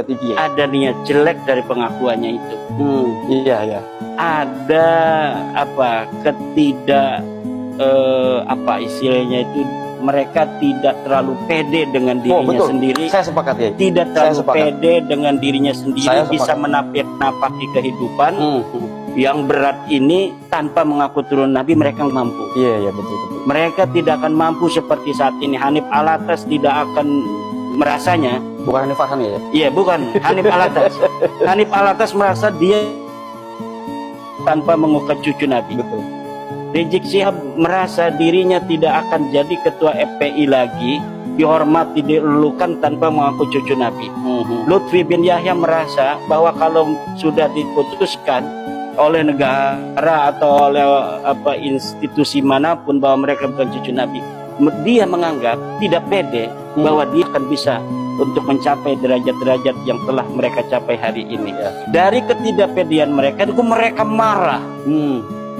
tinggi ya? Ada niat jelek dari pengakuannya itu. Iya ya. Ada apa apa istilahnya itu, mereka tidak terlalu pede dengan dirinya sendiri. Saya sepakat ya. Tidak terlalu pede dengan dirinya sendiri, bisa menapaki kehidupan yang berat ini tanpa mengaku turun Nabi. Mereka mampu. Iya betul. Mereka tidak akan mampu seperti saat ini. Hanif Alatas tidak akan merasanya. Bukan Hanif Farhan ya? Iya, bukan Hanif Alatas. Hanif Alatas merasa dia tanpa mengungkap cucu Nabi. Betul. Rizik Syihab merasa dirinya tidak akan jadi ketua FPI lagi, dihormati, dilulukan tanpa mengaku cucu Nabi. Lutfi bin Yahya merasa bahwa kalau sudah diputuskan oleh negara atau oleh institusi manapun bahwa mereka bukan cucu Nabi, dia menganggap tidak pede bahwa dia akan bisa untuk mencapai derajat-derajat yang telah mereka capai hari ini. Dari ketidakpedean mereka itu mereka marah.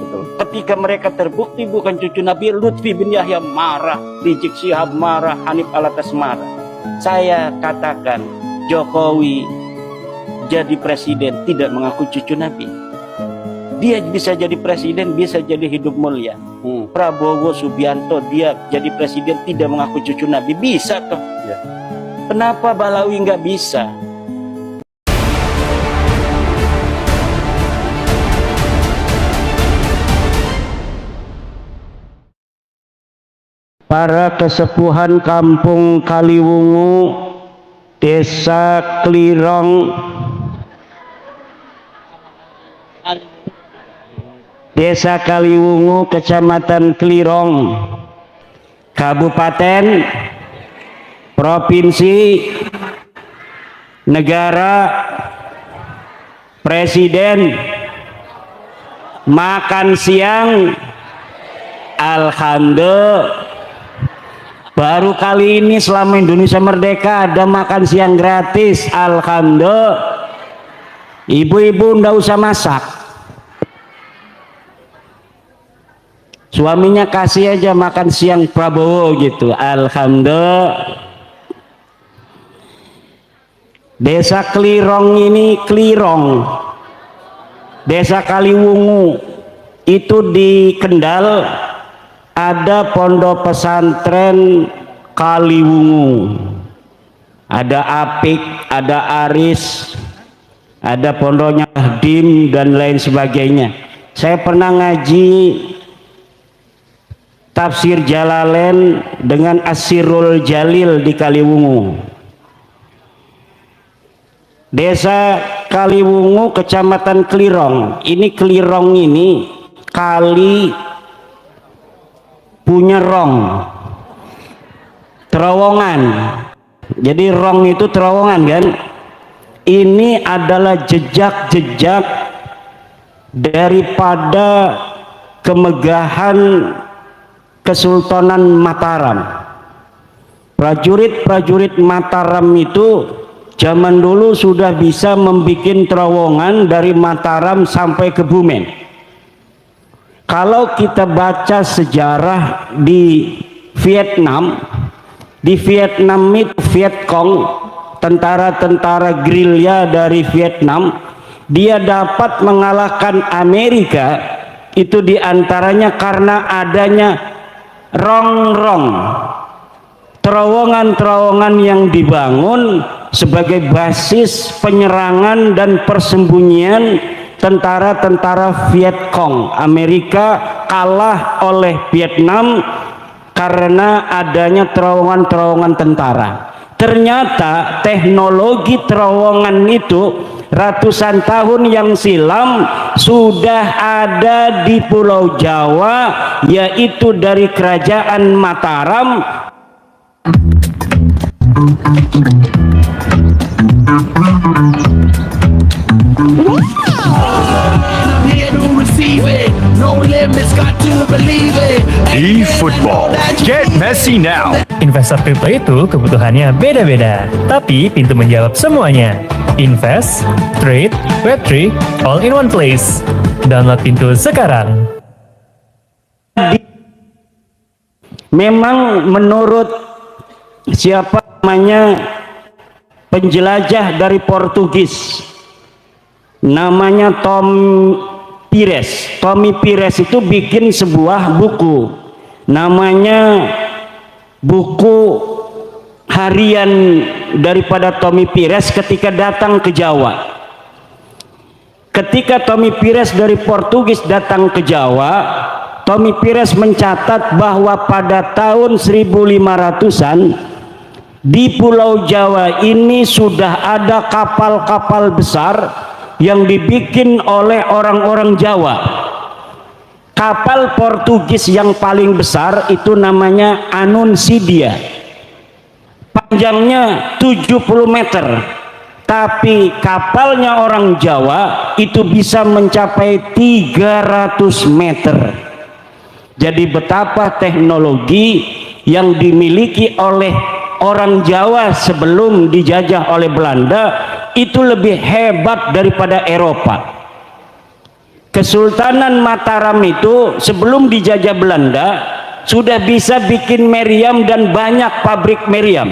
Betul. Ketika mereka terbukti bukan cucu Nabi, Lutfi bin Yahya marah, Rizik Syihab marah, Hanif Alatas marah. Saya katakan Jokowi jadi presiden tidak mengaku cucu Nabi. Dia bisa jadi presiden, bisa jadi hidup mulia. Prabowo Subianto dia jadi presiden tidak mengaku cucu Nabi, bisa toh. Kenapa Balawi nggak bisa? Para kesepuhan kampung Kaliwungu, desa Klirong, desa Kaliwungu, kecamatan Klirong, kabupaten, provinsi, negara, presiden, makan siang, alhamdulillah. Baru kali ini selama Indonesia merdeka ada makan siang gratis, alhamdulillah. Ibu-ibu ndak usah masak, suaminya kasih aja makan siang Prabowo gitu, alhamdulillah. Desa Klirong ini, Klirong, desa Kaliwungu itu di Kendal, ada pondok pesantren Kaliwungu, ada Apik, ada Aris, ada pondoknya Dim dan lain sebagainya. Saya pernah ngaji tafsir Jalalain dengan Asirul Jalil di Kaliwungu. Desa Kaliwungu, kecamatan Klirong. Ini Klirong ini kali punya rong, terowongan. Jadi rong itu terowongan kan. Ini adalah jejak-jejak daripada kemegahan Kesultanan Mataram. Prajurit-prajurit Mataram itu zaman dulu sudah bisa membuat terowongan dari Mataram sampai ke Bumen. Kalau kita baca sejarah di Vietnam itu Vietcong, tentara-tentara gerilya dari Vietnam, dia dapat mengalahkan Amerika itu diantaranya karena adanya rong-rong, terowongan-terowongan yang dibangun sebagai basis penyerangan dan persembunyian tentara-tentara Vietcong. Amerika kalah oleh Vietnam karena adanya terowongan-terowongan tentara. Ternyata teknologi terowongan itu ratusan tahun yang silam sudah ada di Pulau Jawa, yaitu dari Kerajaan Mataram. eFootball. Get messy now. Investor kripto itu kebutuhannya beda-beda, tapi pintu menjawab semuanya. Invest, trade, Web3, all in one place. Download Pintu sekarang. Memang menurut siapa namanya penjelajah dari Portugis, namanya Tommy Pires itu bikin sebuah buku, namanya buku harian daripada Tommy Pires ketika datang ke Jawa. Ketika Tommy Pires dari Portugis datang ke Jawa, Tommy Pires mencatat bahwa pada tahun 1500-an di Pulau Jawa ini sudah ada kapal-kapal besar yang dibikin oleh orang-orang Jawa. Kapal Portugis yang paling besar itu namanya Anuncidia. Panjangnya 70 meter. Tapi kapalnya orang Jawa itu bisa mencapai 300 meter. Jadi betapa teknologi yang dimiliki oleh orang Jawa sebelum dijajah oleh Belanda itu lebih hebat daripada Eropa. Kesultanan Mataram itu sebelum dijajah Belanda sudah bisa bikin meriam dan banyak pabrik meriam.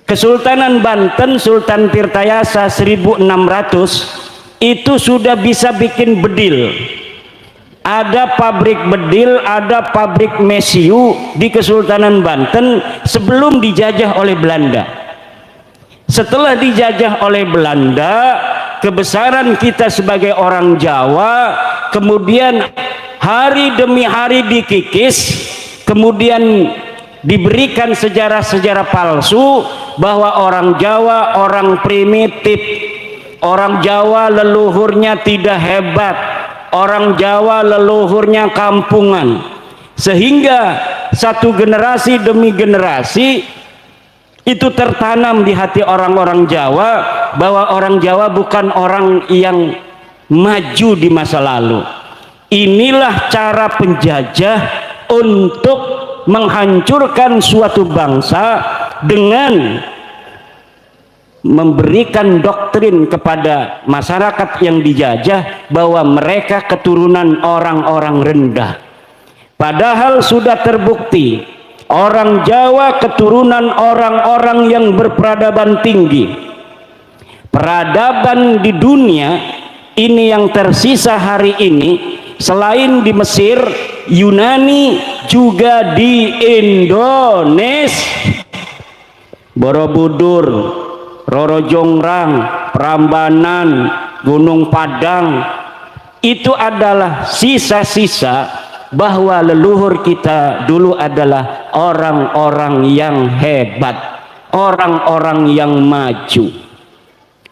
Kesultanan Banten Sultan Tirtayasa 1600 itu sudah bisa bikin bedil. Ada pabrik bedil, ada pabrik mesiu di Kesultanan Banten sebelum dijajah oleh Belanda. Setelah dijajah oleh Belanda, kebesaran kita sebagai orang Jawa kemudian hari demi hari dikikis, kemudian diberikan sejarah-sejarah palsu bahwa orang Jawa orang primitif, orang Jawa leluhurnya tidak hebat, orang Jawa leluhurnya kampungan, sehingga satu generasi demi generasi itu tertanam di hati orang-orang Jawa bahwa orang Jawa bukan orang yang maju di masa lalu. Inilah cara penjajah untuk menghancurkan suatu bangsa dengan memberikan doktrin kepada masyarakat yang dijajah bahwa mereka keturunan orang-orang rendah. Padahal sudah terbukti orang Jawa keturunan orang-orang yang berperadaban tinggi. Peradaban di dunia ini yang tersisa hari ini selain di Mesir, Yunani, juga di Indonesia. Borobudur, Roro Jonggrang, Prambanan, Gunung Padang, itu adalah sisa-sisa bahwa leluhur kita dulu adalah orang-orang yang hebat, orang-orang yang maju.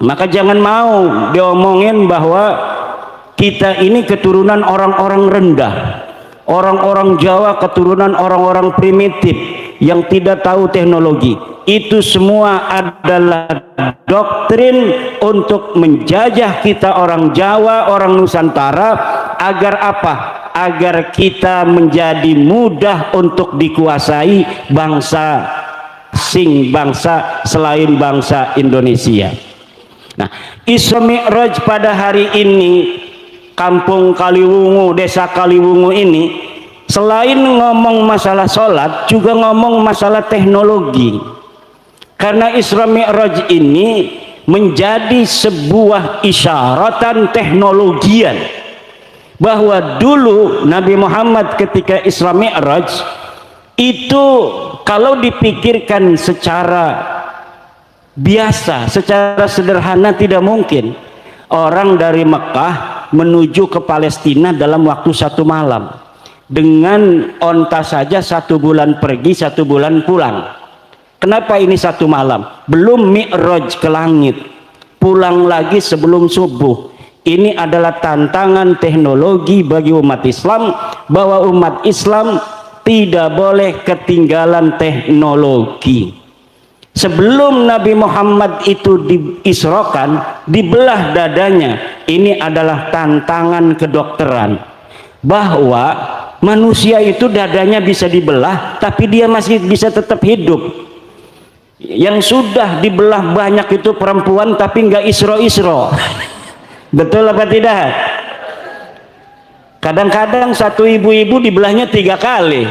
Maka jangan mau diomongin bahwa kita ini keturunan orang-orang rendah, orang-orang Jawa keturunan orang-orang primitif yang tidak tahu teknologi. Itu semua adalah doktrin untuk menjajah kita orang Jawa, orang Nusantara, agar apa? Agar kita menjadi mudah untuk dikuasai bangsa asing, bangsa selain bangsa Indonesia. Nah, Isra Mi'raj pada hari ini, Kampung Kaliwungu, Desa Kaliwungu ini, selain ngomong masalah sholat, juga ngomong masalah teknologi. Karena Isra Mi'raj ini menjadi sebuah isyaratan teknologian bahwa dulu Nabi Muhammad ketika Isra Mi'raj itu kalau dipikirkan secara biasa, secara sederhana tidak mungkin orang dari Mekah menuju ke Palestina dalam waktu 1 malam. Dengan onta saja 1 bulan pergi, 1 bulan pulang. Kenapa ini 1 malam? Belum mi'raj ke langit, pulang lagi sebelum subuh. Ini adalah tantangan teknologi bagi umat Islam, bahwa umat Islam tidak boleh ketinggalan teknologi. Sebelum Nabi Muhammad itu diisrokan, dibelah dadanya. Ini adalah tantangan kedokteran, bahwa manusia itu dadanya bisa dibelah tapi dia masih bisa tetap hidup. Yang sudah dibelah banyak itu perempuan tapi nggak isro-isro. Betul apa tidak? Kadang-kadang satu ibu-ibu dibelahnya 3 kali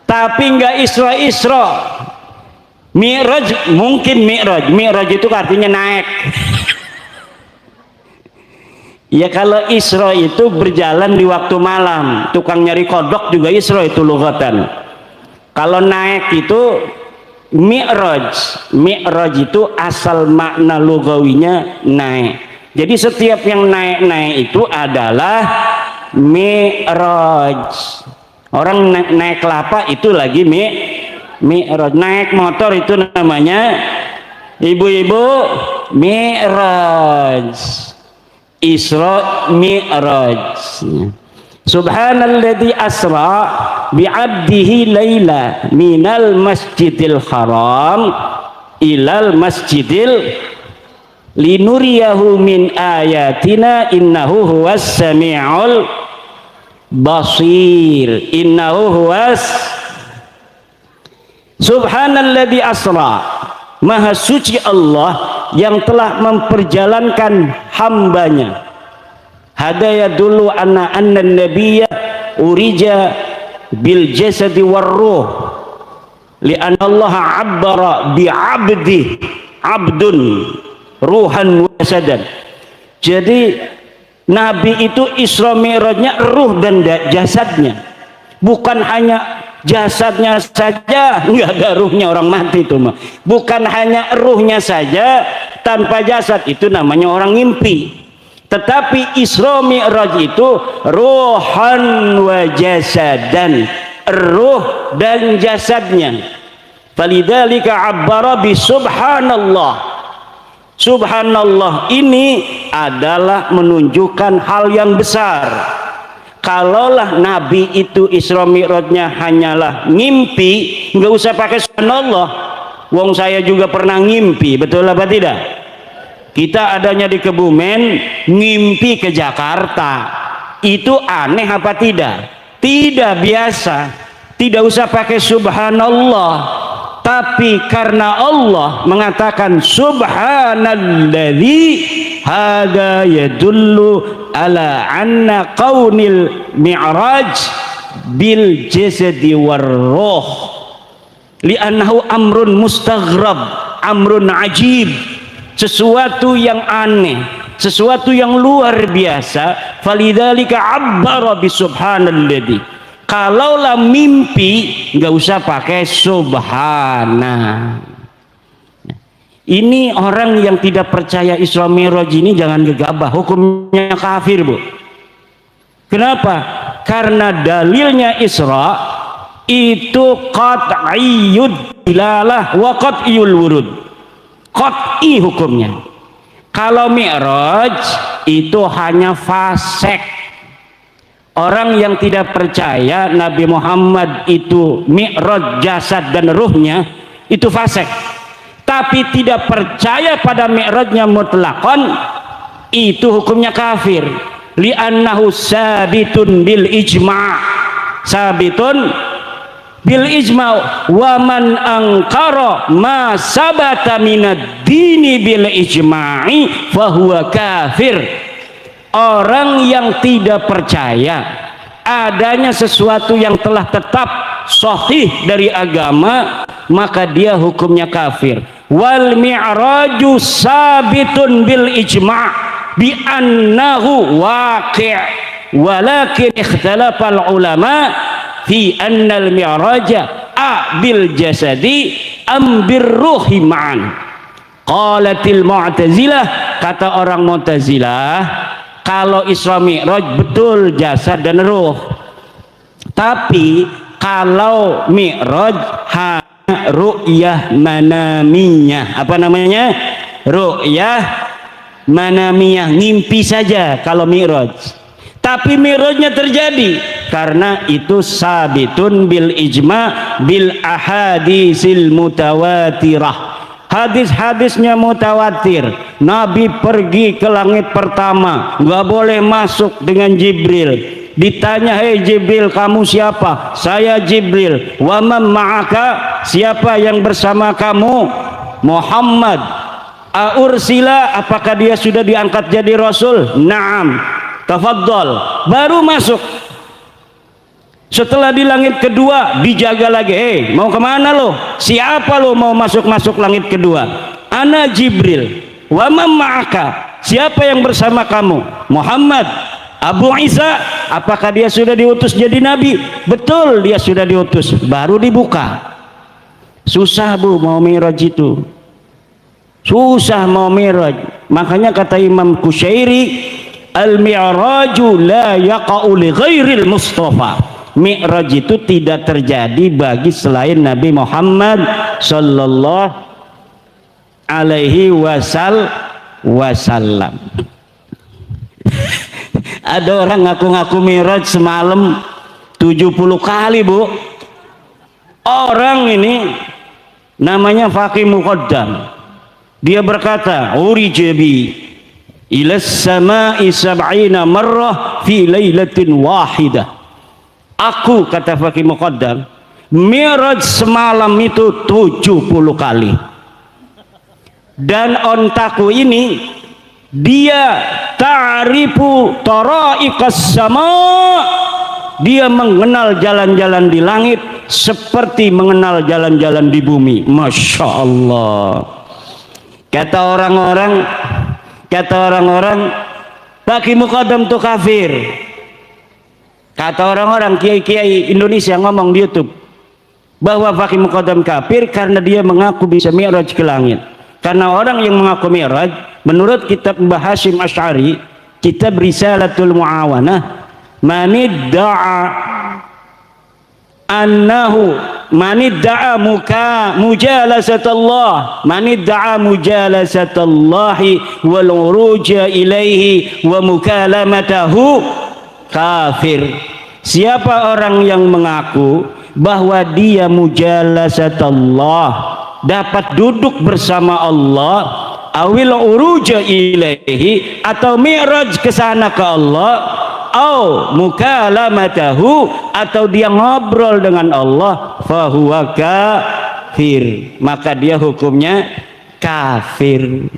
tapi nggak isro-isro. Mi'raj mungkin Mi'raj itu artinya naik. Ya kalau Isra itu berjalan di waktu malam, tukang nyari kodok juga Isra itu lughatan. Kalau naik itu Mi'raj itu asal makna lugawinya naik. Jadi setiap yang naik-naik itu adalah Mi'raj. Orang naik kelapa itu lagi Mi'raj. Naik motor itu namanya ibu-ibu Mi'raj. Isra Mi'raj. Subhanalladzi asra bi'abdihi laila minal masjidil haram ilal masjidil linuriyahu min ayatina innahu huwas sami'ul basir. Subhanalladzi asra, maha suci Allah yang telah memperjalankan hambanya. Hadaya dulu anna nabiyya urija bil jasadi war ruh li'anna Allah abbara bi abdun ruhan wa jasadan. Jadi Nabi itu Isra Mi'rajnya ruh dan jasadnya, bukan hanya jasadnya saja, nggak ada ruhnya, orang mati itu mah. Bukan hanya ruhnya saja tanpa jasad, itu namanya orang ngimpi. Tetapi Isra Mi'raj itu ruhan wa jasadan, ruh dan jasadnya. Falidzalika abbara bi subhanallah. Subhanallah ini adalah menunjukkan hal yang besar. Kalaulah Nabi itu Isra Mi'rajnya hanyalah ngimpi, nggak usah pakai subhanallah. Wong saya juga pernah ngimpi, betul apa tidak? Kita adanya di Kebumen, ngimpi ke Jakarta. Itu aneh apa tidak? Tidak biasa. Tidak usah pakai subhanallah. Tapi karena Allah mengatakan subhanalladzi hada yadullu ala anna qaunil mi'raj bil jasadi war ruh li'annahu amrun mustaghrab, amrun ajib, sesuatu yang aneh, sesuatu yang luar biasa. Falidzalika abbara bi subhanalladzi. Kalaulah mimpi nggak usah pakai subhana. Ini orang yang tidak percaya Isra Mi'raj ini jangan gegabah, hukumnya kafir, Bu. Kenapa? Karena dalilnya Isra itu qat'iyyud dilalah wa qat'iyyul wurud. Qat'i hukumnya. Kalau Mi'raj itu hanya fasek. Orang yang tidak percaya Nabi Muhammad itu Mi'raj jasad dan ruhnya itu fasik. Tapi tidak percaya pada Mi'rajnya mutlaqan itu hukumnya kafir. Li'annahu sabitun bil ijma'. Sabitun bil ijma' wa man angkara ma sabata minad dini bil ijma'i fahuwa kafir. Orang yang tidak percaya adanya sesuatu yang telah tetap sahih dari agama, maka dia hukumnya kafir. Wal mi'raju sabitun bil ijma' bi annahu waqi' walakin ikhtalafal ulama fi annal mi'raja bil jasadi am bir ruhi ma'an. Qalatil mu'tazilah, kata orang Mu'tazilah, kalau Isra Mi'raj betul jasad dan ruh. Tapi kalau Mi'raj hanya ru'yah manamiyah. Apa namanya? Ru'yah manamiyah, ngimpi saja kalau Mi'raj. Tapi Mi'rajnya terjadi karena itu sabitun bil ijma' bil ahadisil mutawatirah. Hadis-hadisnya mutawatir. Nabi pergi ke langit pertama, nggak boleh masuk dengan Jibril. Ditanya, hei Jibril, kamu siapa? Saya Jibril. Wa man ma'aka, siapa yang bersama kamu? Muhammad. Aursila, apakah dia sudah diangkat jadi rasul? Naam. Tafadhal. Baru masuk. Setelah di langit kedua dijaga lagi, mau kemana lo? Siapa lo mau masuk langit kedua? Ana Jibril. Wa man ma'aka? Siapa yang bersama kamu? Muhammad. Abu Isa, apakah dia sudah diutus jadi nabi? Betul, dia sudah diutus. Baru dibuka. Susah bu mau Mi'raj itu. Susah mau Mi'raj. Makanya kata Imam Kusyairi, al-mi'raju la yaqa'u li ghairil Mustafa. Mi'raj itu tidak terjadi bagi selain Nabi Muhammad sallallahu alaihi wasallam. Ada orang ngaku-ngaku Mi'raj semalam 70 kali bu. Orang ini namanya Faqih Muqaddam. Dia berkata, urijabi ilas sama'i sab'ina marrah fi lailatin wahidah. Aku, kata Faqih Muqaddam, Mi'raj semalam itu 70 kali. Dan ontaku ini dia ta'rifu tara'iqas sama, dia mengenal jalan-jalan di langit seperti mengenal jalan-jalan di bumi. Masya Allah. Kata orang-orang Faqih Muqaddam itu kafir. Kata orang-orang kiai-kiai Indonesia ngomong di YouTube bahwa Faqih Muqaddam kafir karena dia mengaku bisa Mi'raj ke langit. Karena orang yang mengaku Mi'raj menurut kitab Mbah Hashim Asy'ari, kitab Risalatul Mu'awanah, manidda'a annahu manidda'a mujalasatullah manidda'a mujalasatallahi wal uruja ilaihi wa mukalamatahu kafir. Siapa orang yang mengaku bahwa dia mujalasatullah, dapat duduk bersama Allah, awil uruja ilaihi, atau mi'raj ke sana ke Allah, au mukalamatahu, atau dia ngobrol dengan Allah, fahuwa kafir, maka dia hukumnya kafir.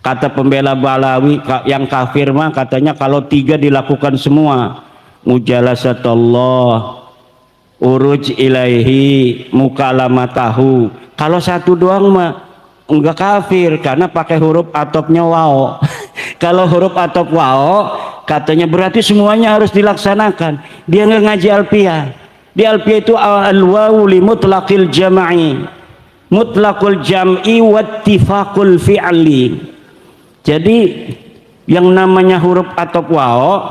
Kata pembela Balawi yang kafir mah katanya kalau 3 dilakukan semua, mujalasatullah, uruj ilaihi, mukalamatahu. Kalau 1 doang mah enggak kafir karena pakai huruf atopnya waw. Kalau huruf atop waw katanya berarti semuanya harus dilaksanakan. Dia nggak ngaji alfiyah. Di alfiyah itu al-wawu li mutlaqil jam'i, mutlaqul jam'i wattifaqul fi'li. Jadi yang namanya huruf atop waw,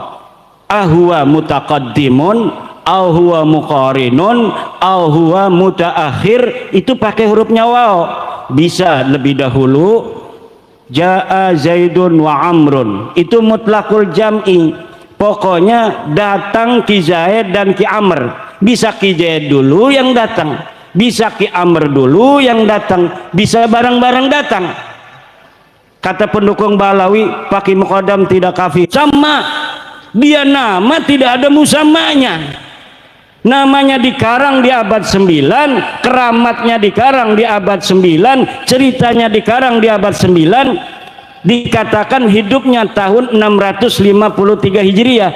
ahwa mutaqaddimun, au huwa muqarinun, au huwa mutaakhir, itu pakai hurufnya waw. Bisa lebih dahulu, jaa zaidun wa amrun, itu mutlaqul jam'i, pokoknya datang ki Zaid dan ki Amr. Bisa ki Zaid dulu yang datang, bisa ki Amr dulu yang datang, bisa bareng-bareng datang. Kata pendukung Balawi, Faqih Muqaddam tidak kafir. Sama, dia nama tidak ada musamanya. Namanya dikarang di abad 9, keramatnya dikarang di abad 9, ceritanya dikarang di abad 9, dikatakan hidupnya tahun 653 Hijriah,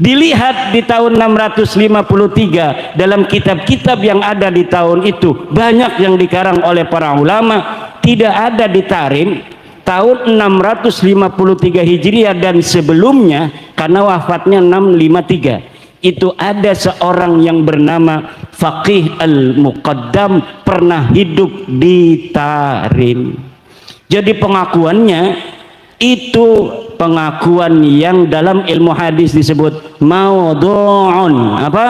dilihat di tahun 653 dalam kitab-kitab yang ada di tahun itu, banyak yang dikarang oleh para ulama, tidak ada di Tarim tahun 653 Hijriah dan sebelumnya, karena wafatnya 653. Itu ada seorang yang bernama Faqih Al-Muqaddam pernah hidup di Tarim. Jadi pengakuannya itu pengakuan yang dalam ilmu hadis disebut maudhu'un. Apa?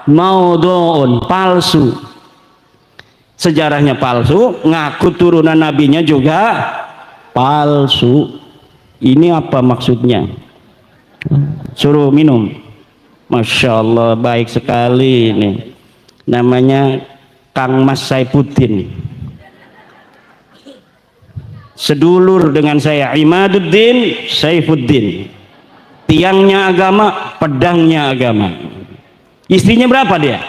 Maudhu'un, palsu. Sejarahnya palsu, ngaku turunan nabinya juga palsu. Ini apa maksudnya? Suruh minum. Masya Allah, baik sekali ini. Namanya Kang Mas Saifuddin. Sedulur dengan saya, Imaduddin Saifuddin. Tiangnya agama, pedangnya agama. Istrinya berapa dia?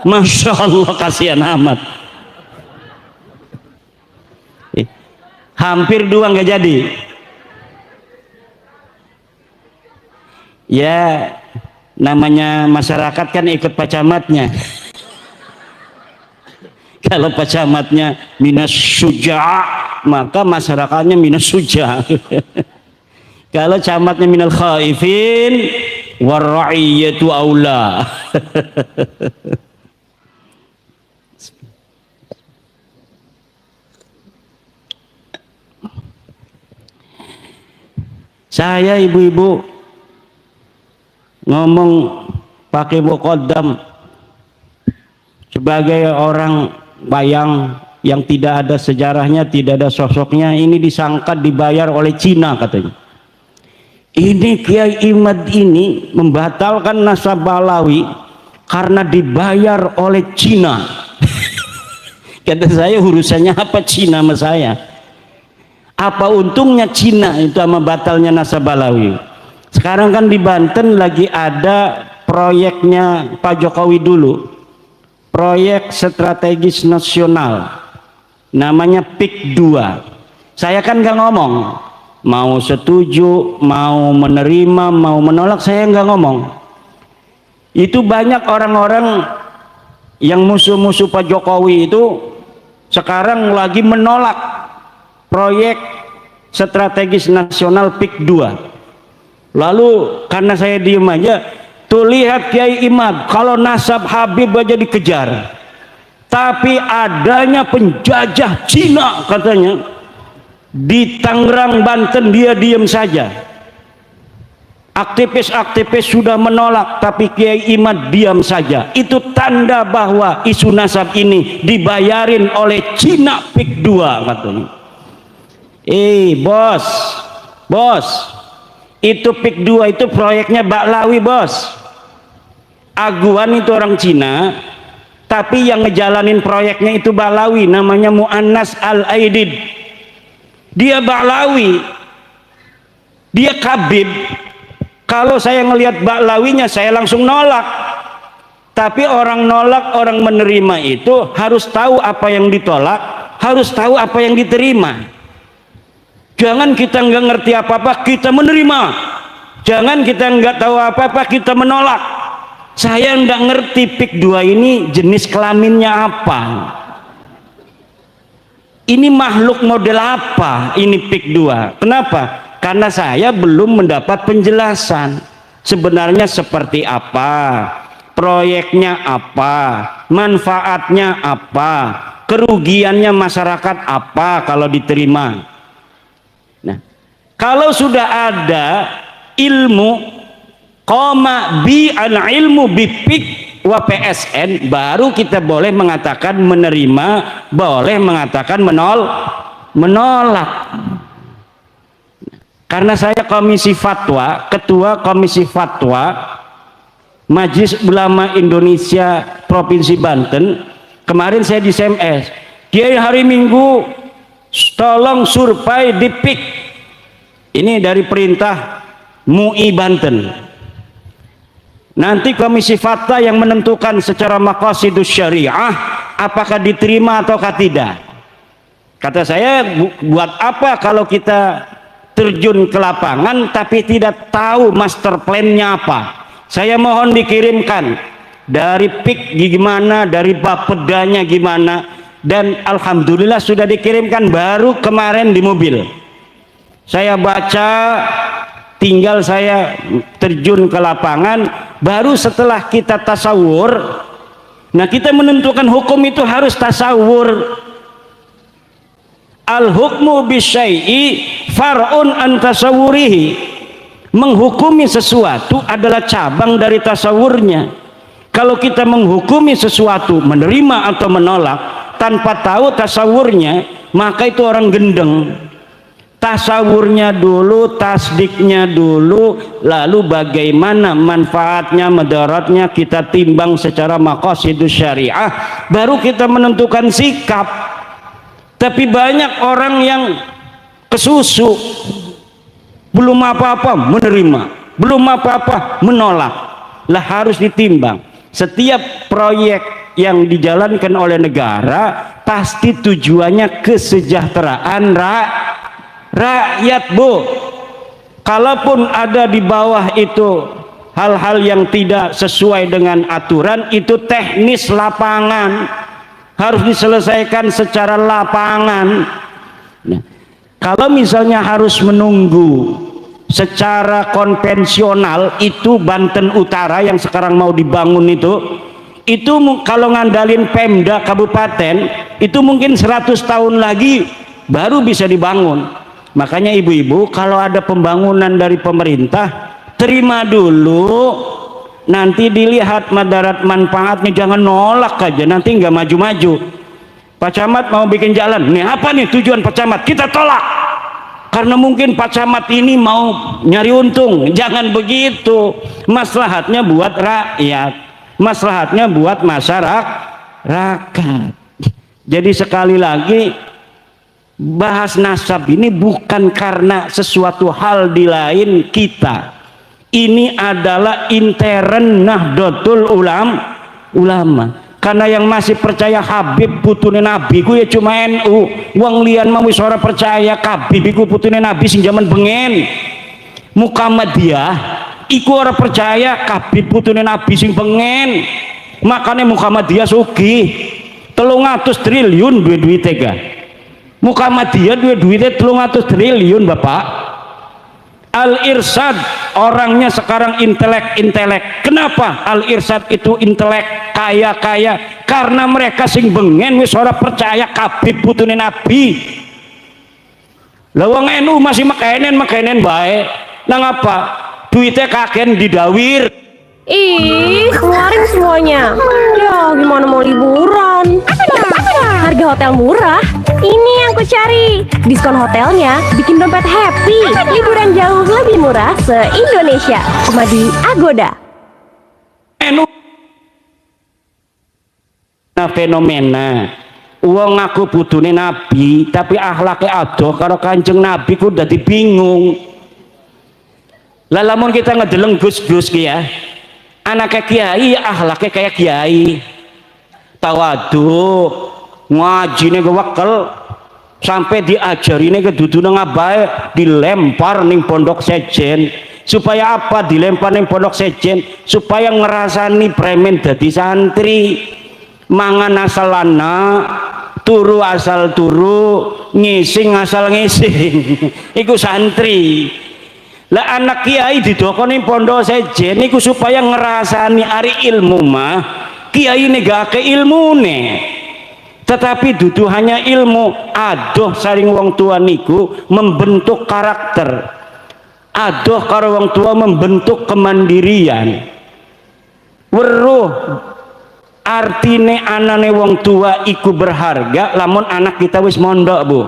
Masya Allah, kasihan amat. Hampir 2 nggak jadi. Ya, namanya masyarakat kan ikut Pak Camatnya. Kalau Pak Camatnya minas suja, maka masyarakatnya minas suja. Kalau camatnya minal khaifin, warra'iyatu aula. Saya ibu-ibu ngomong pakai muqaddam sebagai orang bayang yang tidak ada sejarahnya, tidak ada sosoknya, ini disangka dibayar oleh Cina katanya. Ini Kiai Imad ini membatalkan nasab Balawi karena dibayar oleh Cina. Kata saya, urusannya apa Cina sama saya? Apa untungnya Cina itu sama batalnya nasab Balawi? Sekarang kan di Banten lagi ada proyeknya Pak Jokowi dulu, proyek strategis nasional, namanya PIK 2. Saya kan nggak ngomong, mau setuju, mau menerima, mau menolak, saya nggak ngomong. Itu banyak orang-orang yang musuh-musuh Pak Jokowi itu sekarang lagi menolak proyek strategis nasional PIK 2. Lalu karena saya diem aja, tuh lihat Kiai Imad, kalau nasab Habib aja dikejar, tapi adanya penjajah Cina katanya di Tangerang, Banten, dia diem saja. Aktivis-aktivis sudah menolak, tapi Kiai Imad diam saja. Itu tanda bahwa isu nasab ini dibayarin oleh Cina PIK 2 katanya. Bos, itu PIK 2 itu proyeknya Baklawi, bos. Aguan itu orang Cina, tapi yang ngejalanin proyeknya itu Baklawi, namanya Mu'annas Al-Aidid. Dia Baklawi, dia Kabib. Kalau saya ngelihat Baklawinya, saya langsung nolak. Tapi orang nolak, orang menerima itu harus tahu apa yang ditolak, harus tahu apa yang diterima. Jangan kita nggak ngerti apa-apa kita menerima, jangan kita nggak tahu apa-apa kita menolak. Saya nggak ngerti PIK 2 ini jenis kelaminnya apa, ini makhluk model apa ini PIK 2. Kenapa? Karena saya belum mendapat penjelasan sebenarnya seperti apa, proyeknya apa, manfaatnya apa, kerugiannya masyarakat apa kalau diterima. Nah, kalau sudah ada ilmu koma bi an ilmu bipik wa PSN, baru kita boleh mengatakan menerima, boleh mengatakan menolak. Karena saya komisi fatwa, ketua komisi fatwa Majelis Ulama Indonesia Provinsi Banten, kemarin saya di SMS, Kiai hari Minggu tolong survei di PIK. Ini dari perintah MUI Banten. Nanti komisi fatwa yang menentukan secara maqasidus syariah apakah diterima ataukah tidak. Kata saya, buat apa kalau kita terjun ke lapangan tapi tidak tahu master plan-nya apa? Saya mohon dikirimkan dari PIK gimana, dari bapedanya gimana, dan alhamdulillah sudah dikirimkan baru kemarin di mobil. Saya baca, tinggal saya terjun ke lapangan, baru setelah kita tasawur. Nah, kita menentukan hukum itu harus tasawur. Al-hukmu bisyai'i far'un an tasawurihi. Menghukumi sesuatu adalah cabang dari tasawurnya. Kalau kita menghukumi sesuatu, menerima atau menolak tanpa tahu tasawurnya, maka itu orang gendeng. Tasawurnya dulu, tasdiknya dulu, lalu bagaimana manfaatnya, mudaratnya kita timbang secara maqasidus syariah, baru kita menentukan sikap. Tapi banyak orang yang kesusu, belum apa-apa menerima, belum apa-apa menolak. Lah harus ditimbang. Setiap proyek yang dijalankan oleh negara pasti tujuannya kesejahteraan rakyat, Bu. Kalaupun ada di bawah itu hal-hal yang tidak sesuai dengan aturan itu teknis lapangan, harus diselesaikan secara lapangan. Nah, kalau misalnya harus menunggu secara konvensional, itu Banten Utara yang sekarang mau dibangun itu kalau ngandalin Pemda kabupaten itu mungkin 100 tahun lagi baru bisa dibangun. Makanya ibu-ibu kalau ada pembangunan dari pemerintah, terima dulu, nanti dilihat madarat manfaatnya, jangan nolak aja, nanti nggak maju-maju. Pak Camat mau bikin jalan, nih apa nih tujuan Pak Camat, kita tolak karena mungkin Pak Camat ini mau nyari untung. Jangan begitu, maslahatnya buat rakyat, maslahatnya buat masyarakat. Jadi sekali lagi, bahas nasab ini bukan karena sesuatu hal di lain kita. Ini adalah intern Nahdlatul Ulama. Karena yang masih percaya Habib putune Nabi ku ya cuma NU. Wong liyan mau wis ora percaya Habib iku putune Nabi sing jaman bengen. Muhammadiyah iku ora percaya Habib putune Nabi sing bengen. Makanya Muhammadiyah sugih 300 triliun duit tega. Muhammadiyah duitnya 300 triliun Bapak. Al-Irsyad orangnya sekarang intelek. Kenapa Al-Irsyad itu intelek, kaya? Karena mereka sing bengen wis ora percaya Habib putune Nabi. Lah wong NU masih makenen bae. Nang apa? Duitnya kaken didawir. Ih, keluarin semuanya. Ya, gimana mau liburan? Harga hotel murah. Ini yang ku cari. Diskon hotelnya bikin dompet happy. Liburan jauh lebih murah se-Indonesia. Cuma di Agoda. NU fenomena. Uang aku putune Nabi, tapi akhlaknya adoh karo Kanjeng Nabi ku dadi bingung. Lah lamun kita ngedeleng Gus-gus ki ya. Anaknya kiai akhlaknya kayak kiai, tawadhu, ngajine kewekel, sampai diajarine kedudune ngabae dilempar ning pondok sejen. Supaya apa dilempar ning pondok sejen? Supaya ngerasani premen dadi santri, mangan asal lana, turu asal turu, ngising asal ngising. Iku santri. Lah anak kiai didokoni pondok sejen niku supaya ngerasani ari ilmu mah kiai negake ilmune, tetapi dudu hanya ilmu. Adoh saring wong tua niku membentuk karakter, adoh karo wong tua membentuk kemandirian. Weruh artine anane wong tua iku berharga lamun anak kita wis mondok Bu.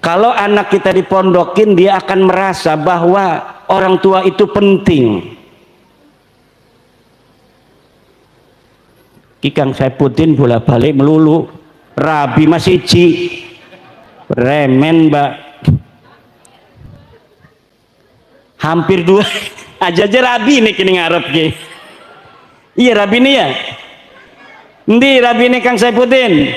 Kalau anak kita dipondokin, dia akan merasa bahwa orang tua itu penting. Kikang Saipuddin bolak-balik melulu, Rabi masih ci, remen Mbak. Hampir 2 aja Rabi nih kini ngarep ki. Iya Rabi nih ya. Ndi Rabi nih Kang Saipuddin.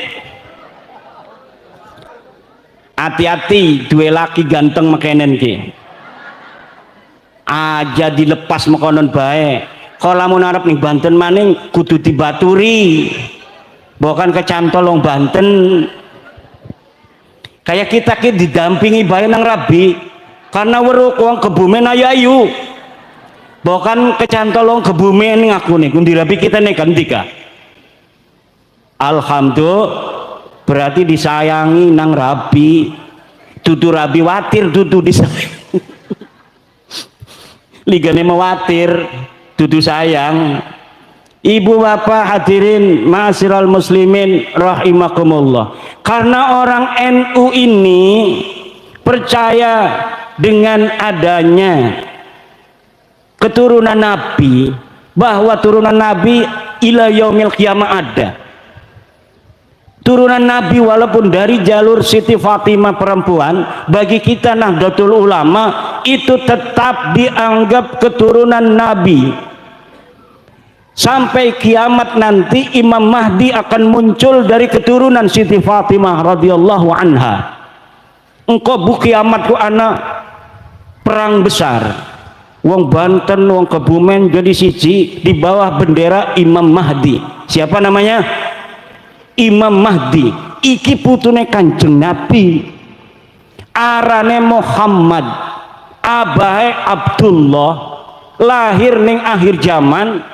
Hati-hati dua laki ganteng makenen ki aja dilepas mekonon baik. Kalau mau narap nih Banten maning kudu dibaturi, bukan kecantolong Banten. Kayak kita ki didampingi bae nang Rabi karena weruh wong kebumen ayu, bukan kecantolong kebumen ning aku nih kundi Rabi kita nih kantika. Alhamdulillah berarti disayangi nang Rabi, dudu Rabi watir, dudu disayang. Ligane mewatir, dudu sayang. Ibu bapak hadirin ma'asyiral muslimin rahimakumullah. Karena orang NU ini percaya dengan adanya keturunan Nabi, bahwa turunan Nabi ila yaumil qiyamah ada. Turunan Nabi walaupun dari jalur Siti Fatimah perempuan, bagi kita Nahdlatul Ulama itu tetap dianggap keturunan Nabi. Sampai kiamat nanti Imam Mahdi akan muncul dari keturunan Siti Fatimah radhiyallahu anha. Engkau bu kiamatku anak perang besar. wong Banten, wong Kebumen jadi siji di bawah bendera Imam Mahdi. Siapa namanya? Imam Mahdi. Iki putune Kanjeng Nabi, arane Muhammad, abahe Abdullah, lahir ning akhir zaman,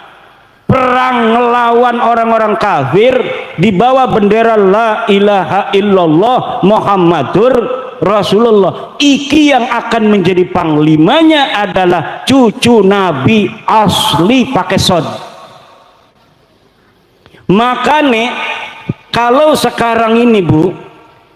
perang ngelawan orang-orang kafir di bawah bendera la ilaha illallah Muhammadur Rasulullah. Iki yang akan menjadi panglimanya adalah cucu Nabi asli pakai sod. Makanya kalau sekarang ini Bu,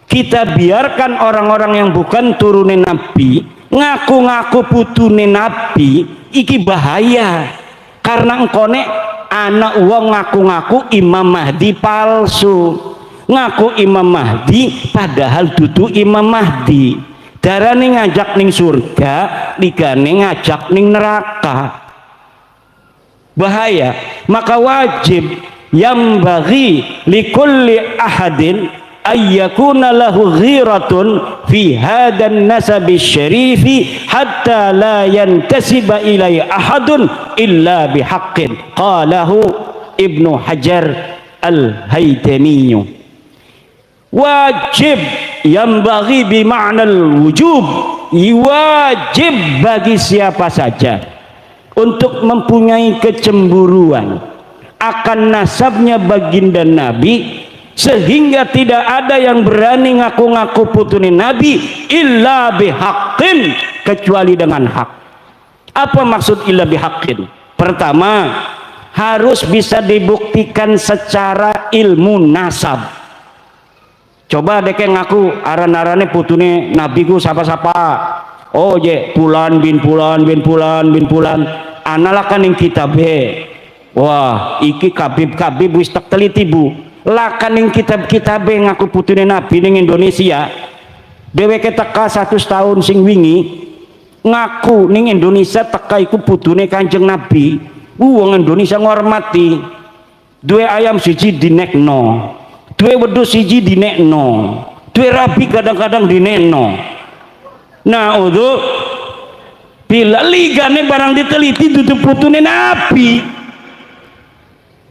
kita biarkan orang-orang yang bukan turunin Nabi ngaku-ngaku putune Nabi, iki bahaya. Karena engkone anak uang ngaku-ngaku Imam Mahdi palsu, ngaku Imam Mahdi padahal dudu Imam Mahdi. Darane ngajak ning surga, ligane ngajak ning neraka. Bahaya. Maka wajib yang bagi likulli ahadin ayyakuna lahu ghiratun fi hadan nasabi syarifi hatta la yantasiba ilai ahadun illa bihaqqin, qalahu Ibnu Hajar Al-Haytami. Wajib yang bagi bima'nal wujub, wajib bagi siapa saja untuk mempunyai kecemburuan akan nasabnya baginda Nabi, sehingga tidak ada yang berani ngaku-ngaku putune Nabi illa bihaqqin, kecuali dengan hak. Apa maksud illa bihaqqin? Pertama, harus bisa dibuktikan secara ilmu nasab. Coba deke ngaku aran-arane putune Nabi ku sapa-sapa. Oh je pulan bin pulan bin pulan bin pulan, analakan ing kitabe. Wah, iki kabib wis tak teliti Bu. Lakan ing kitab-kitab ngaku putune Nabi ning Indonesia. Dheweke teka 100 tahun sing wingi ngaku ning Indonesia teka iku putune Kanjeng Nabi. Wong Indonesia ngormati. Duwe ayam siji dinekno, duwe wedhus siji dinekno, duwe rabi kadang-kadang dinekno. Nah, untuk bila ligane barang diteliti dudu putune Nabi.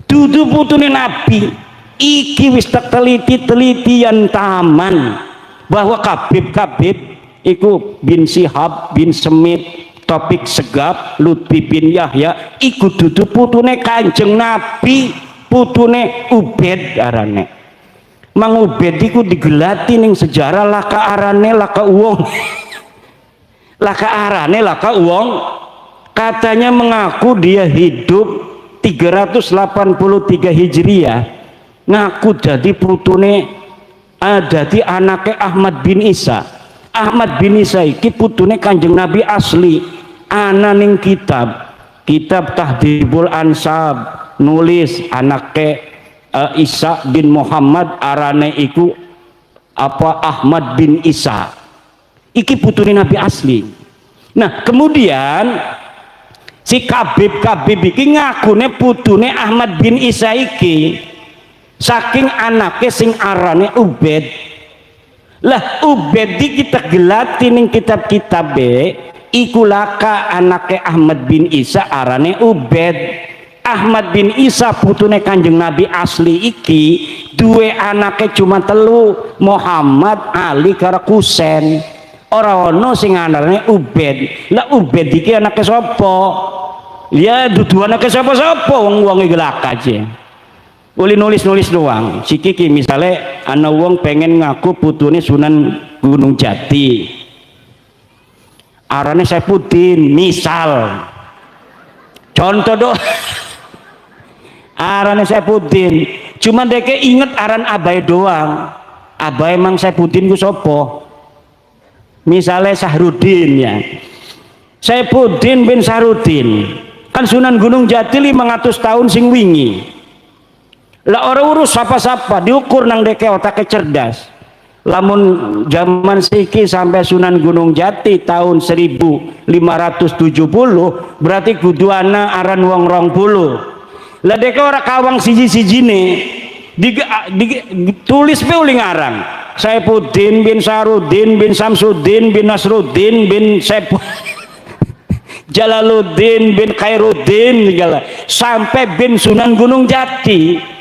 Dudu putune Nabi. Iki wis tak teliti-telitian taman bahwa kabib-kabib iku bin Syihab bin Semit, Topik Segap, Lutfi bin Yahya iku dudu putune Kanjeng Nabi, putune Ubed arane. Mang Ubed iku digelati ning sejarah laka arane laka uwong. Laka arane laka uwong, katanya mengaku dia hidup 383 Hijriah, ngaku jadi putune dadi anake Ahmad bin Isa. Ahmad bin Isa iki putune Kanjeng Nabi asli. Ana ning kitab Tahdhibul Ansab nulis anake Isa bin Muhammad arane iku apa Ahmad bin Isa. Iki putune Nabi asli. Nah, kemudian si kabib-kabib iki ngakune putune Ahmad bin Isa iki saking anake sing arane Ubed. Lah Ubed iki kita gelati ning kitab-kitab iku laka anake Ahmad bin Isa arane Ubed. Ahmad bin Isa putune Kanjeng Nabi asli iki duwe anake cuma telu, Muhammad, Ali karo Husain. Ora ono sing arane Ubed. Lah Ubed iki anake sapa? Ya dudu anake sapa-sapa, wong iki laka aja. Boleh nulis-nulis doang. Sikiki misalnya ana wong pengen ngaku putune Sunan Gunung Jati, arane Saifuddin misal, contoh doang. Arane Saifuddin, cuma deke inget aran abai doang. Abai mang Saifuddin ku sapa? Misalnya Sahrudin ya, Saifuddin bin Sahrudin, kan Sunan Gunung Jati 500 tahun sing wingi. Lah orang urus sapa-sapa diukur nang deke otake cerdas. Lamun zaman siki sampai Sunan Gunung Jati tahun 1570 berarti kudu ana aran wong 20. Lah deke ora kawang siji-sijine tulis pe uling aran. Saifuddin bin Sarudin bin Samsuddin bin Nasruddin bin Jalaluddin bin Khairuddin segala, sampai bin Sunan Gunung Jati.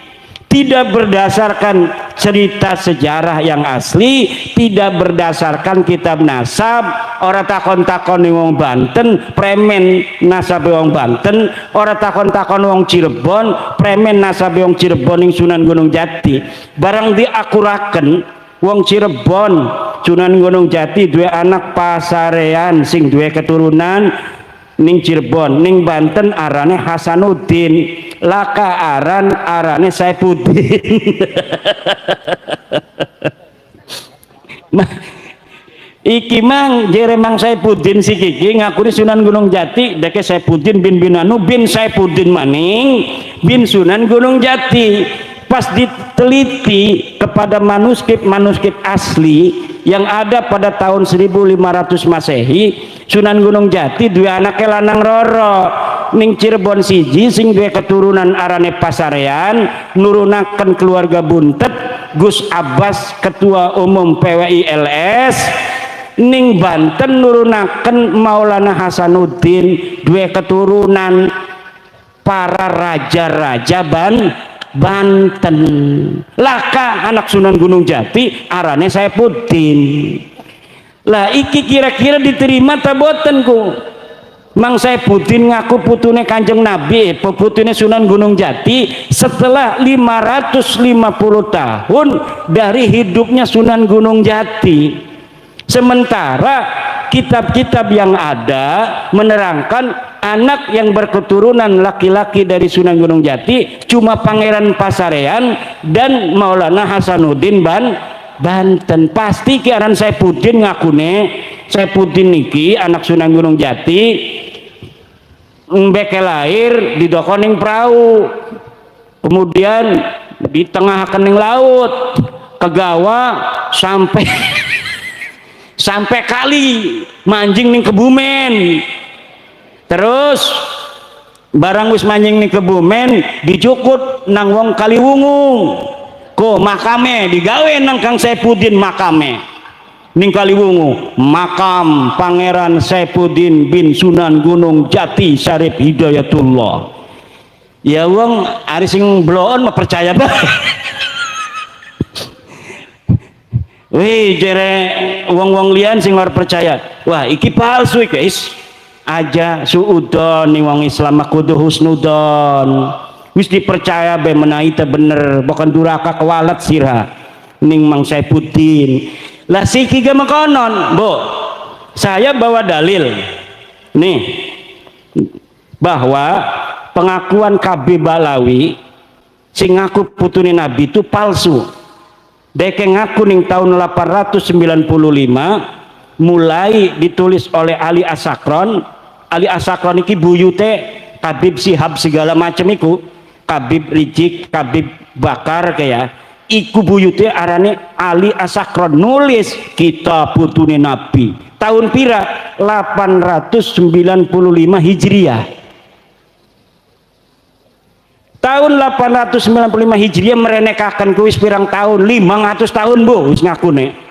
Tidak berdasarkan cerita sejarah yang asli, tidak berdasarkan kitab nasab. Orang takon-takon wong Banten, premen nasab wong Banten. Orang takon-takon wong Cirebon, premen nasab wong Cirebon ing Sunan Gunung Jati. Barang diakuraken wong Cirebon, Sunan Gunung Jati dua anak pasarean sing dua keturunan ning Cirebon, ning Banten arane Hasanuddin, laka arane Saifuddin. Iki mang jere mang Saifuddin si kiki ngakuni Sunan Gunung Jati, deke Saifuddin bin Binanu bin Saifuddin maning bin Sunan Gunung Jati. Pas diteliti kepada manuskrip asli yang ada pada tahun 1500 Masehi, Sunan Gunung Jati dua anaknya lanang roro ning Cirebon siji sing dua keturunan arane pasarean nurunaken keluarga buntet Gus Abbas ketua umum PWI-LS, ning Banten nurunaken Maulana Hasanuddin dua keturunan para raja-raja Banten. Laka anak Sunan Gunung Jati arane Saifuddin. Lah iki kira-kira diterima ta boten ku? Mang Saifuddin ngaku putune Kanjeng Nabi, putune Sunan Gunung Jati setelah 550 tahun dari hidupnya Sunan Gunung Jati. Sementara kitab-kitab yang ada menerangkan anak yang berketurunan laki-laki dari Sunan Gunung Jati cuma Pangeran Pasarean dan Maulana Hasanuddin Banten. Pasti ki aran Saifuddin ngakune Saifuddin niki anak Sunan Gunung Jati mbeke lahir di dokoning perahu, kemudian di tengah kening laut kegawa sampai kali manjing ning Kebumen. Terus barang wis manjing ning Kebumen dicukut nang wong Kaliwungu. Ko makame digawe nang Kang Saifuddin makame ning Kaliwungu, makam Pangeran Saifuddin bin Sunan Gunung Jati Syarif Hidayatullah. Ya wong ari sing bloon mah percaya bae. Wih jere wong-wong lian sing ora percaya, wah iki palsu iki guys. Aja suudon nih wong Islam kudu husnudon. Wis dipercaya be menawi teh bener, bukan duraka kewalat sirah ning Mang Saifuddin. Lah siki ge makonon, Bu. Saya bawa dalil nih bahwa pengakuan KB Balawi sing ngaku putune Nabi itu palsu. Deke ngaku ning tahun 895 mulai ditulis oleh Ali Asakron. Ali Asakron iki buyute Habib Sihab segala macam iku, Habib Rijik, Habib Bakar kayak iku buyute arane Ali Asakron nulis kitab putune Nabi tahun pira 895 Hijriah. Tahun 895 Hijriah merenekakan kuis pirang tahun 500 tahun Bu wis ngakune.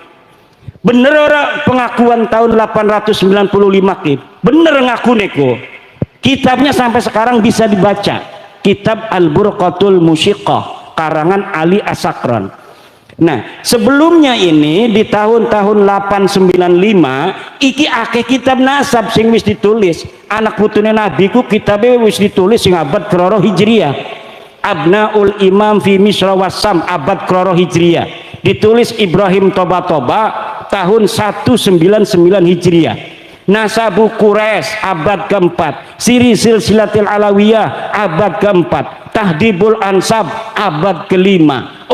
Bener ora pengakuan tahun 895 ki? Bener ngakune ku. Kitabnya sampai sekarang bisa dibaca. Kitab Al-Burqatul Musyiqah karangan Ali Asakron. Nah, sebelumnya ini di tahun-tahun 895 iki akeh kitab nasab sing wis ditulis. Anak putune Nabi ku kitabnya wis ditulis sing abad keloro Hijriah. Abnaul Imam fi Misra Wassam abad keloro Hijriah. Ditulis Ibrahim Toba tahun 199 Hijriah. Nasabu Quraisy abad keempat, Siri Silsilatil Alawiyah abad keempat, Tahdibul Ansab abad kelima,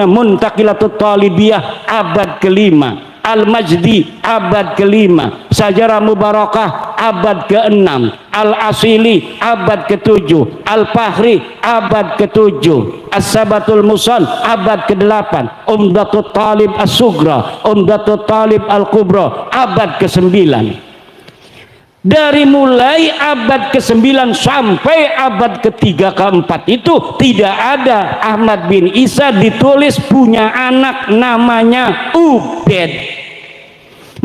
Muntaqilatut Talibiyah abad kelima, Al-Majdi abad kelima, Sajarah Mubarakah abad ke-6, Al-Asili abad ke-7, Al-Fahri abad ke-7, As-Sabatul Musal abad ke-8, Umdatut Talib As-Sugra, Umdatut Talib Al-Kubra abad ke-9. Dari mulai abad ke-9 sampai abad ke-3 ke-4 itu tidak ada Ahmad bin Isa ditulis punya anak namanya Ubed.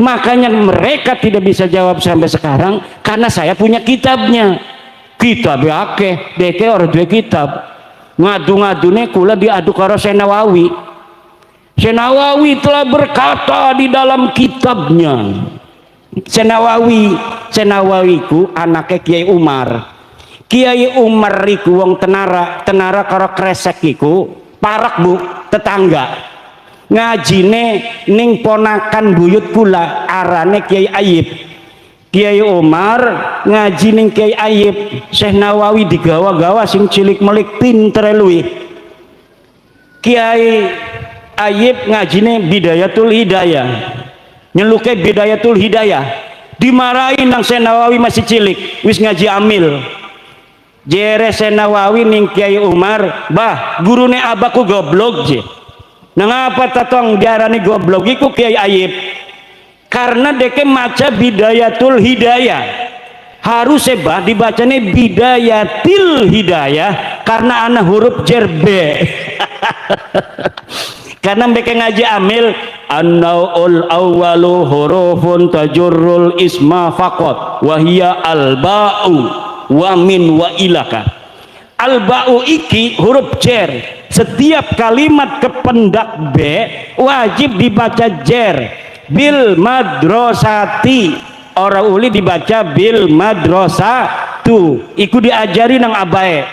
Makanya mereka tidak bisa jawab sampai sekarang karena saya punya kitabnya. Kitab akeh, deke orang dua kitab. Ngadu-ngadune kula diadu karo Senawawi. Senawawi telah berkata di dalam kitabnya. Senawawiku anaknya Kiai Umar. Kiai Umar iku wong tenara karo kresek iku parak Bu, tetangga. Ngajine ning ponakan buyut kula arane Kiai Ayib. Kiai Umar ngaji ning Kiai Ayib. Syekh Nawawi digawa-gawa sing cilik melik pinter luwih. Kiai Ayib ngajine Bidayatul Hidayah. Nyeluke Bidayatul Hidayah. Dimarahin nang Syekh Nawawi masih cilik, wis ngaji amil. Jere Syekh Nawawi ning Kiai Umar, "Bah, gurune abaku goblok je." Nah ngapa tatong diarani goblok iku Kiai Ayib? Karena deke maca Bidayatul Hidayah. Harus sebah dibacanya Bidayatil Hidayah karena ana huruf jer B. Karena mereka ngaji amil an-naul awwalu hurufun tajurrul isma faqat wa hiya al-ba'u wa min wa ilaka. Al-ba'u iki huruf jer. Setiap kalimat kependak B wajib dibaca jer. Bil madrasati, orang uli dibaca bil madrasatu. Iku diajari nang abae.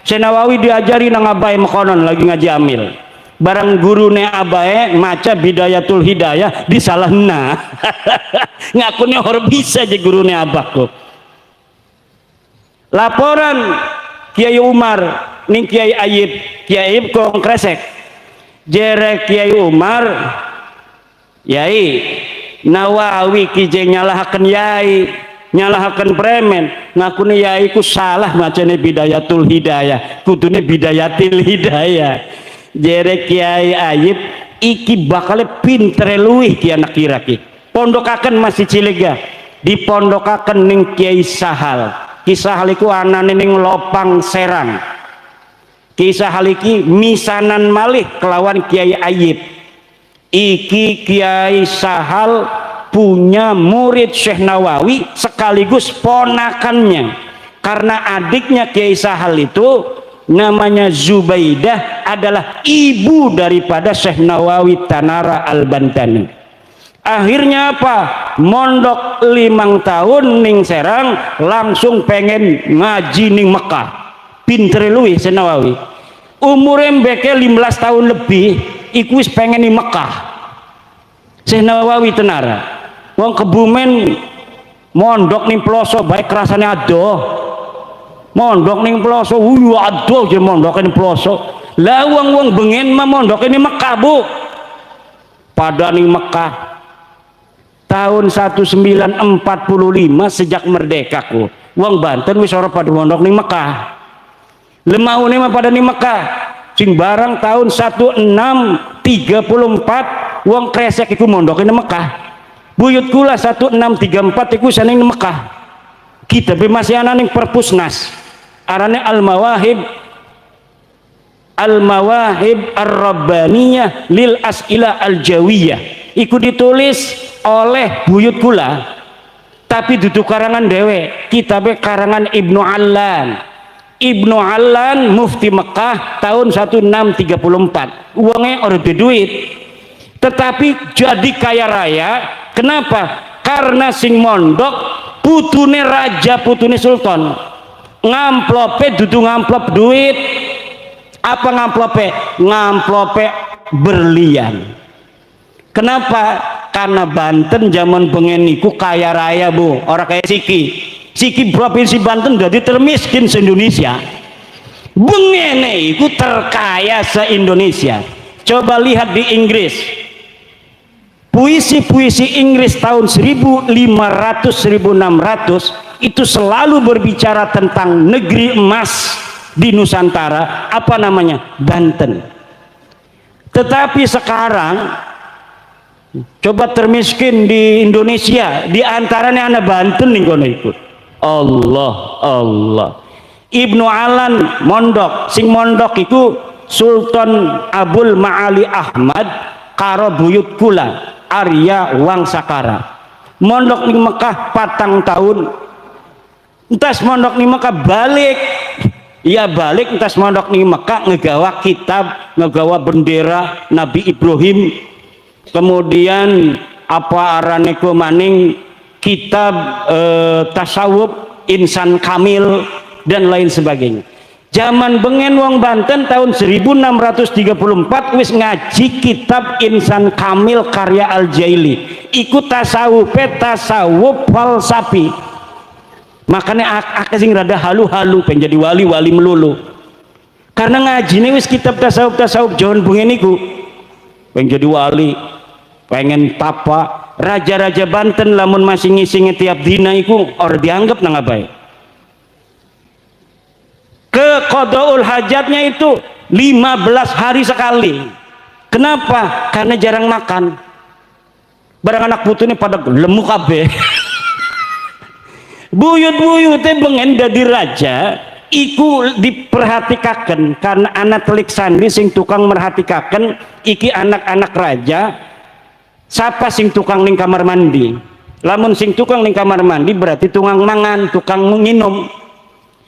Senawawi diajari nang abae mekonon lagi ngaji amil. Barang gurune abae maca Bidayatul Hidayah disalahna. Ngakunya orang bisa aja gurune abahku. Laporan Kiai Umar ning Kiai Ayib. Kiai Ayib kong kresek. Jere Kiai Umar, Yai Nawawi kijeng nyalahaken Yai, nyalahaken premen, ngakune Yai ku salah macane Bidayatul Hidayah, kudune Bidayatil Hidayah. Jere Kiai Ayib iki bakal pinter luwih ki anak kira-ki. Pondokaken masih cilik ya. Dipondokaken ning Kiai Sahal. Ki Sahal iku anane ning Lopang Serang. Kisah haliki misanan malih kelawan Kiai Ayib. Iki Kiai Sahal punya murid Syekh Nawawi sekaligus ponakannya. Karena adiknya Kiai Sahal itu namanya Zubaidah adalah ibu daripada Syekh Nawawi Tanara Al-Bantani. Akhirnya apa? Mondok 5 tahun ning Serang langsung pengen ngaji ning Mekah. Pinter luwih Syekh Nawawi. Umure mbeke 15 tahun lebih iku wis pengen di Mekah. Syekh Nawawi tenara. Wong Kebumen mondok ning ploso baik rasane adoh. Mondok ning ploso adoh je mondok ning ploso. Lah wong bengen mah mondok ning Mekah, Bu. Pada ning Mekah tahun 1945 sejak merdeka ku. Wong Banten wis ora pada mondok ning Mekah. Lemau mah pada di Mekah. Sing barang tahun 1634 wong kresek iku mondok di Mekah. Buyut kula 1634 iku saning di Mekah. Kita masih ana ning perpusnas. Arane Al-Mawahib Ar-Rabbaniyah lil As'ila Al-Jawiyah. Iku ditulis oleh buyut kula. Tapi duduk karangan dewe. Kitabe karangan Ibnu Allan. Ibnu Allan mufti Mekah tahun 1634. Uangnya orang duit, tetapi jadi kaya raya. Kenapa? Karena sing mondok putune raja, putune sultan. Ngamplope dudu ngamplop duit. Apa ngamplope? Ngamplope berlian. Kenapa? Karena Banten zaman bengen niku kaya raya, Bu. Orang kayak Siki. Siki provinsi Banten jadi termiskin se-Indonesia. Bengene itu terkaya se-Indonesia. Coba lihat di Inggris. Puisi-puisi Inggris tahun 1500-1600 itu selalu berbicara tentang negeri emas di Nusantara. Apa namanya? Banten. Tetapi sekarang coba termiskin di Indonesia, di antaranya anak Banten nih kono ikut. Allah. Ibnu Allan mondok, sing mondok itu Sultan Abul Ma'ali Ahmad karo buyut kula Arya Wangsakara. Mondok ning Mekah 4 tahun. Entas mondok ning Mekah balik. Ya balik entas mondok ning Mekah ngegawa kitab, ngegawa bendera Nabi Ibrahim. Kemudian apa arane ku maning kitab tasawuf Insan Kamil dan lain sebagainya. Zaman bengen wong Banten tahun 1634 wis ngaji kitab Insan Kamil karya Al-Jaili. Iku tasawuf falsafi. Makanya akeh sing rada halu-halu pengen jadi wali-wali melulu. Karena ngajine wis kitab tasawuf Jawa bengen iku. Pengen jadi wali, pengen tapa. Raja-raja Banten lamun masih ngisi tiap dina iku ora dianggap nang abae. Ke qadaul hajatnya itu 15 hari sekali. Kenapa? Karena jarang makan. Barang anak putune pada lemu kabeh. Buyut-buyute bengen dadi raja iku diperhatikaken karena anak telik sandi sing tukang merhatikaken iki anak-anak raja. Siapa sing tukang ning kamar mandi? Lamun sing tukang ning kamar mandi berarti tukang mangan, tukang nginum.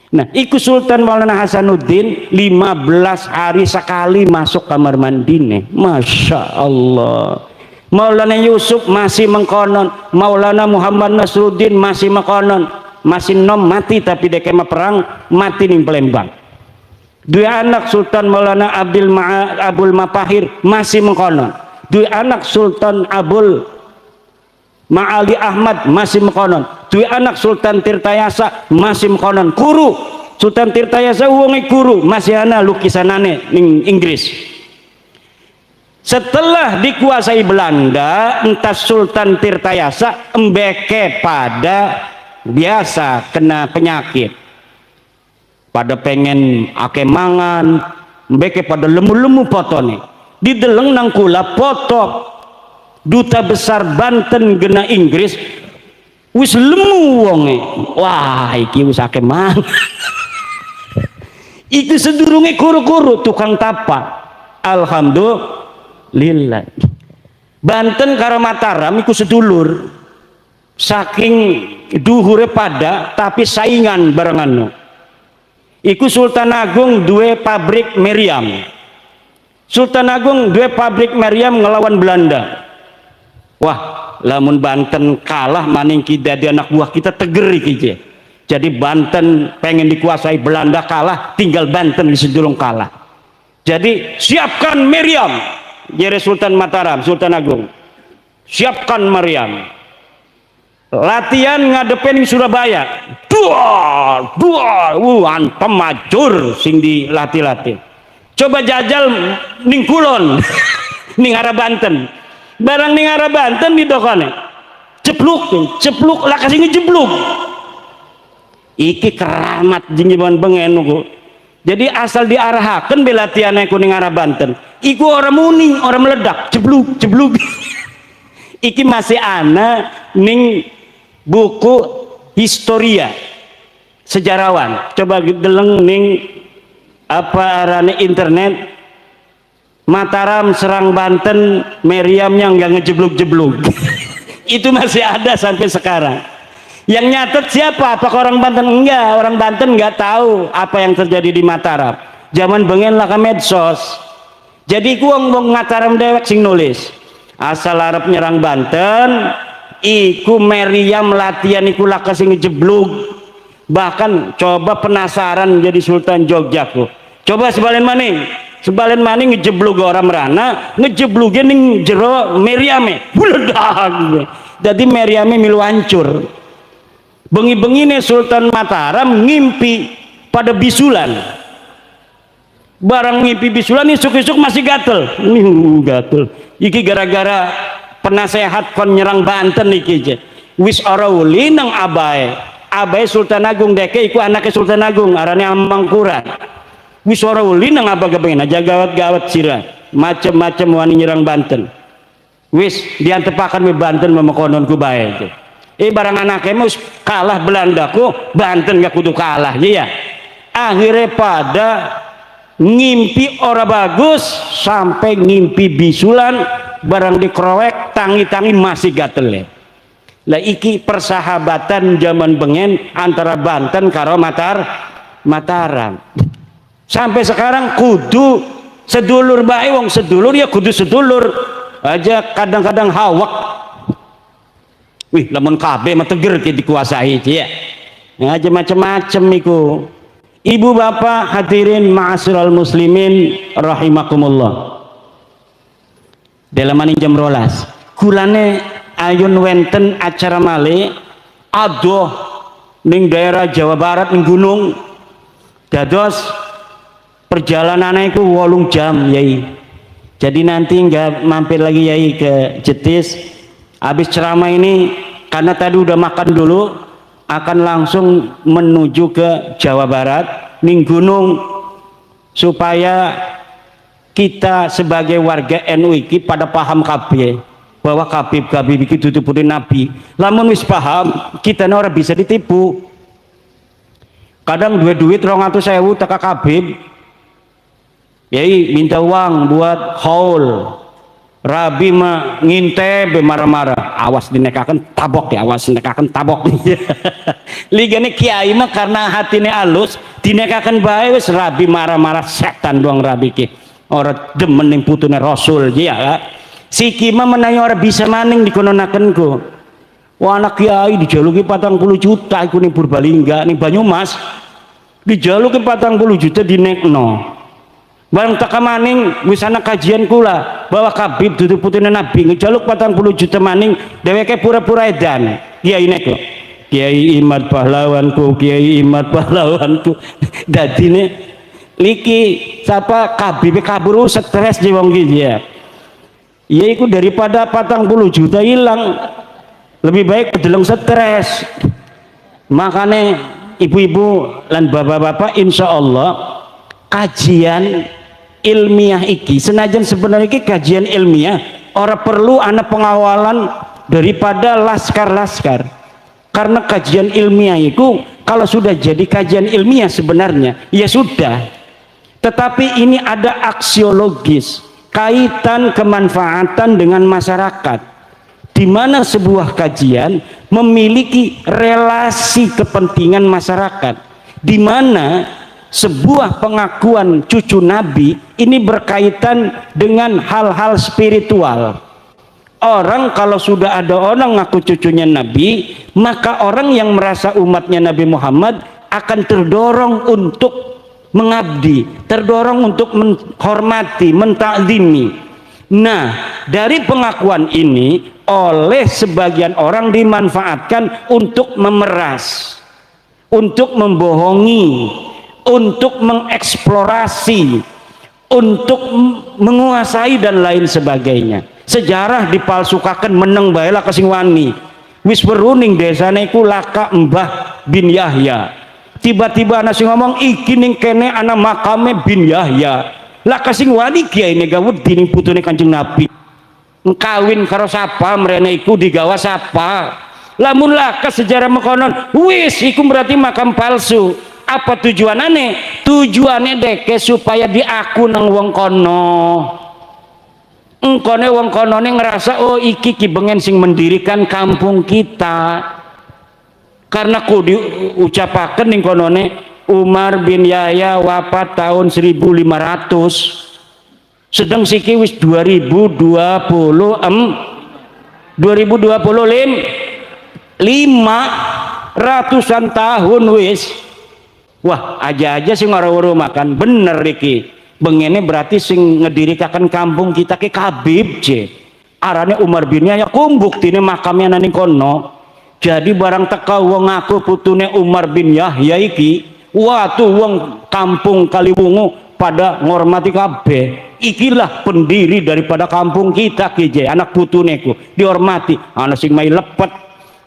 Nah, iku Sultan Maulana Hasanuddin 15 hari sekali masuk kamar mandi nih. Masya Allah. Maulana Yusuf masih mengkonon, Maulana Muhammad Nasruddin masih mengkonon, masih nom mati tapi dek kema perang mati ning Palembang. Dua anak Sultan Maulana Abdul Mapahir masih mengkonon. Dua anak Sultan Abul Ma'ali Ahmad masih mengkonon. Dua anak Sultan Tirtayasa masih mengkonon. Guru Sultan Tirtayasa wonge guru masih ana lukisanane ning Inggris. Setelah dikuasai Belanda, entah Sultan Tirtayasa embeke pada biasa kena penyakit. Pada pengen ake mangan, embeke pada lemu-lemu potone. Dideleng nang kula foto duta besar Banten gena Inggris wis lemu wonge. Wah, iki wis ake mangan. Itu sedurunge kuru-kuru tukang tapa. Alhamdulillah. Banten karo Mataram iku sedulur. Saking duhure pada tapi saingan barengan. Iku Sultan Agung duwe pabrik meriam. Sultan Agung duwe pabrik meriam ngelawan Belanda. Wah, lamun Banten kalah maning kita di anak buah kita teger iki. Jadi Banten pengen dikuasai Belanda kalah, tinggal Banten di sedulung kalah. Jadi siapkan meriam. Jere Sultan Mataram, Sultan Agung. Siapkan meriam. Latihan ngadepin Surabaya. Dual, antem majur sing dilatih-latih. Coba jajal ning kulon, ning arah Banten. Barang ning arah Banten di dokane. Cepluk lah kasih ngejebluk. Iki keramat jinjiban bengen ku. Jadi asal diarahaken belatiannya kuning arah Banten. Iku orang muning, orang meledak, jebluk. Iki masih ana ning buku historia sejarawan. Coba deleng ning apa arane internet. Mataram serang Banten, meriamnya nggak ngejebluk-jebluk. Itu masih ada sampai sekarang. Yang nyatet siapa? Apakah orang Banten? Enggak, orang Banten nggak tahu apa yang terjadi di Mataram. Zaman bengen lah ke medsos. Jadi gua ngomong Mataram dewek sing nulis. Asal Arab nyerang Banten, iku meriam latihan iku lah sing ngejebluk. Bahkan coba penasaran jadi Sultan Jogja ku. Coba sebalen maning ngejebluk orang merana, ngejebluknya ning jero meriame. Buledak. Jadi meriame milu hancur. Bengi-bengine Sultan Mataram ngimpi pada bisulan. Barang ngimpi bisulan isuk-isuk masih gatel. Gatel. Iki gara-gara penasehat kon nyerang Banten iki. Wis ora uli nang abae. Abae Sultan Agung deke iku anaknya Sultan Agung arane Amangkurat. Wis ora uli nang abaga pengen aja gawat-gawat sira. Macem-macem wani nyerang Banten. Wis diantepakan me Banten memekonon ku bae itu. Barang anaknya mus kalah Belanda ku Banten gak kudu kalah ya. Akhirnya pada ngimpi ora bagus sampai ngimpi bisulan barang dikrowek tangi-tangi masih gatel. Lah iki persahabatan zaman bengen antara Banten karo Mataram. Sampai sekarang kudu sedulur bae, wong sedulur ya kudu sedulur aja, kadang-kadang hawak. Wih, lamun kabeh mah teger ki dikuasai ya. Aja macam-macam iku. Ibu bapak hadirin ma'asyiral muslimin rahimakumullah. Dalam jam rolas kulane ayun wenten acara male adoh ning daerah Jawa Barat ning gunung dados perjalanannya itu 8 jam yai. Jadi nanti nggak mampir lagi yai ke Jetis habis ceramah ini, karena tadi udah makan dulu, akan langsung menuju ke Jawa Barat ning gunung, supaya kita sebagai warga NU iki pada paham kabeh bahwa Habib iki tutupune Nabi. Lamun wis paham, kita ora bisa ditipu. Kadang duit 200.000 teka Habib, yai minta uang buat haul. Rabi mah nginte be marah-marah, awas dinekakan tabok ya, awas dinekakan tabok. Ligane kiai mah karena hatine alus dinekakan bae wis rabi marah-marah, setan doang rabi ki. Ora demen ning putune Rasul ya. Siki mah menawi ora bisa maning dikononakenku. Wah, anak kiai dijaluki 40 juta iku ning Purbalingga ning Banyumas. Dijaluki 40 juta dinekno. Barang tak maning wis ana kajian kula bahwa Habib dudu putune Nabi ngejaluk 40 juta maning dheweke pura-pura edan. Kiai nek kok. Kiai Imad pahlawanku, Kiai Imad pahlawanku. Dadine liki sapa Habib kabur stres di wong iki ya. Ya iku daripada 40 juta hilang, lebih baik kedeleng stres. Makanya ibu-ibu dan bapak-bapak insya Allah kajian ilmiah iki senajan sebenarnya iki kajian ilmiah ora perlu ana pengawalan daripada laskar-laskar, karena kajian ilmiah itu kalau sudah jadi kajian ilmiah sebenarnya ya sudah, tetapi ini ada aksiologis kaitan kemanfaatan dengan masyarakat, di mana sebuah kajian memiliki relasi kepentingan masyarakat, di mana sebuah pengakuan cucu Nabi ini berkaitan dengan hal-hal spiritual. Orang kalau sudah ada orang ngaku cucunya Nabi, maka orang yang merasa umatnya Nabi Muhammad akan terdorong untuk mengabdi, terdorong untuk menghormati, mentakzimi. Nah, dari pengakuan ini oleh sebagian orang dimanfaatkan untuk memeras, untuk membohongi, untuk mengeksplorasi, untuk menguasai dan lain sebagainya. Sejarah dipalsukakan meneng baelah kasing wani. Wis beruning desane iku laka Mbah bin Yahya. Tiba-tiba ana sing ngomong iki ning kene ana makame bin Yahya. Lah kasing wani kiai negawut dining putune Kanjeng Nabi. Kawin karo sapa mrene iku digawa sapa. Lamun laka sejarah mekonon wis iku berarti makam palsu. Apa tujuanane? Tujuannya deke supaya diaku nang wong kono. Engkone wong konone ngerasa oh iki ki bengen sing mendirikan kampung kita. Karena ku diucapaken ning konone Umar bin Yahya wafat tahun 1500. Sedang siki wis 2025 ratusan tahun wis. Wah, aja-aja sing ora-ora makan bener iki. Bengene berarti sing ngedirikan kampung kita ke Habib je. Arane Umar bin Yahya kumbuk tine makamnya nang kono. Jadi barang teka wong ngaku putune Umar bin Yahya iki, wah tuh wong kampung Kaliwungu pada ngormati kabeh. Ikilah pendiri daripada kampung kita ki je, anak putune ku dihormati. Ana sing mai lepet,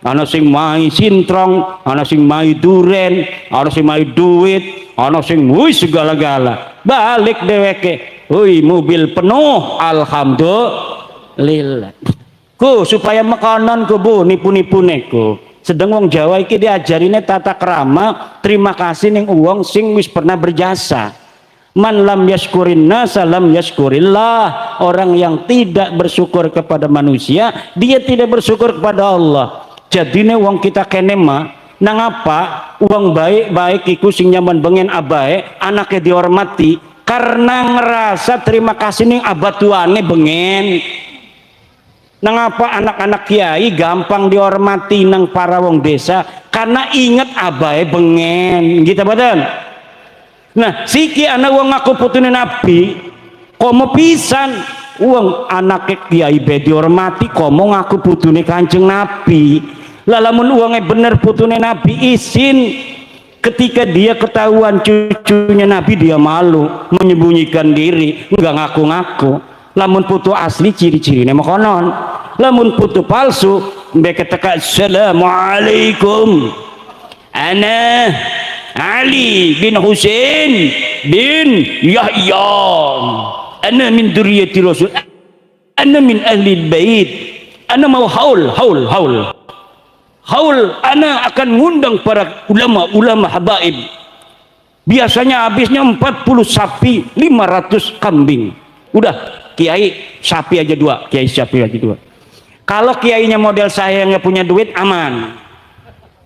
ana sing mai sintrong, ana sing mai duren, ana sing mai duit, ana sing wis segala-gala. Balik dheweke, woi mobil penuh, alhamdulillah. Ku supaya makanan ku bu nipu-nipune ku. Sedang wong Jawa iki diajarine tata krama, terima kasih ning wong sing wis pernah berjasa. Man lam yashkurin nasa lam yashkurillah. Orang yang tidak bersyukur kepada manusia, dia tidak bersyukur kepada Allah. Jadine wong kita kene mah nang apa uang baik iku sing nyaman bengen abae anaknya dihormati karena ngerasa terima kasih ning abah tuane bengen. Nang apa anak-anak kiai gampang dihormati nang para wong desa karena inget abae bengen gitu badan. Nah siki anak wong ngaku putune nabi komo pisan uang anak kiai be dihormati komo ngaku putune kanjeng nabi. Lalamun uangnya bener putune nabi izin, ketika dia ketahuan cucunya nabi dia malu menyembunyikan diri nggak ngaku-ngaku. Lamun putu asli ciri-cirinya makonon, lamun putu palsu mereka teka assalamualaikum ana Ali bin Husain bin Yahya ana min dzurriyyati Rasul ana min ahli bait ana mau haul ana akan ngundang para ulama habaib. Biasanya habisnya 40 sapi 500 kambing. Udah kiai sapi aja 2, kiai sapi aja 2. Kalau kiainya model saya yang nggak punya duit aman.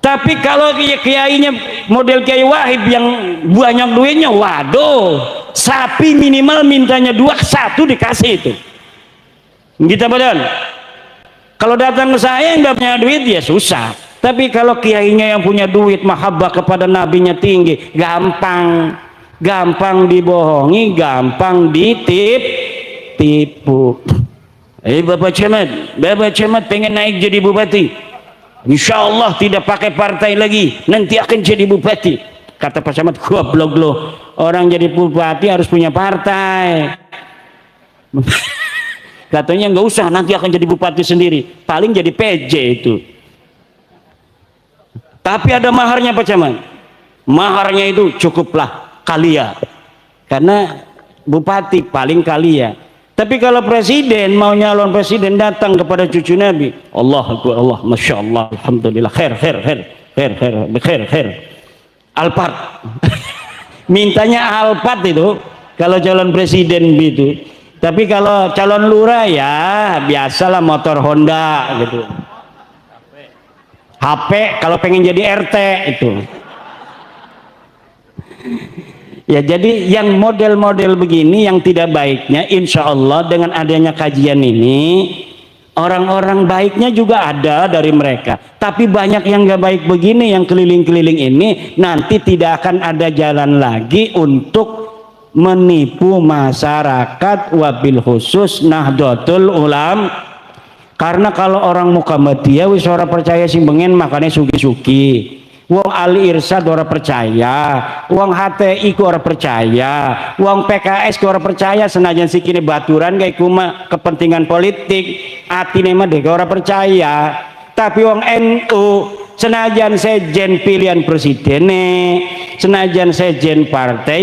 Tapi kalau kiainya model Kiai Wahib yang banyak duitnya, waduh, sapi minimal mintanya 2, 1 dikasih itu. Gitu badan. Kalau datang ke saya yang nggak punya duit ya susah. Tapi kalau kiainya yang punya duit, mahabbah kepada nabinya tinggi, gampang dibohongi, gampang tipu. Bapak Camat pengen naik jadi bupati, insya Allah tidak pakai partai lagi, nanti akan jadi bupati. Kata Pak Camat, goblok lo, orang jadi bupati harus punya partai. Katanya nggak usah, nanti akan jadi bupati sendiri, paling jadi PJ itu. Tapi ada maharnya Pak Camat, maharnya itu cukuplah kalia, karena bupati paling kalia. Tapi kalau presiden mau nyalon presiden datang kepada cucu Nabi, Allah, masya Allah, alhamdulillah, khair, Alphard, mintanya Alphard itu kalau calon presiden gitu. Tapi kalau calon lurah ya biasalah motor Honda gitu. HP kalau pengen jadi RT itu. Ya jadi yang model-model begini yang tidak baiknya insya Allah dengan adanya kajian ini orang-orang baiknya juga ada dari mereka. Tapi banyak yang gak baik begini yang keliling-keliling ini nanti tidak akan ada jalan lagi untuk menipu masyarakat wabil khusus Nahdlatul Ulama. Karena kalau orang Muhammadiyah wis ora percaya sing bengen makanya sugi-sugi. Wong Ali Irsyad ora percaya, wong HTI ku ora percaya, wong PKS ku ora percaya senajan sikine baturan kayak kuma kepentingan politik, atine mah dek ora percaya. Tapi wong NU senajan sejen pilihan presidene, senajan sejen partai,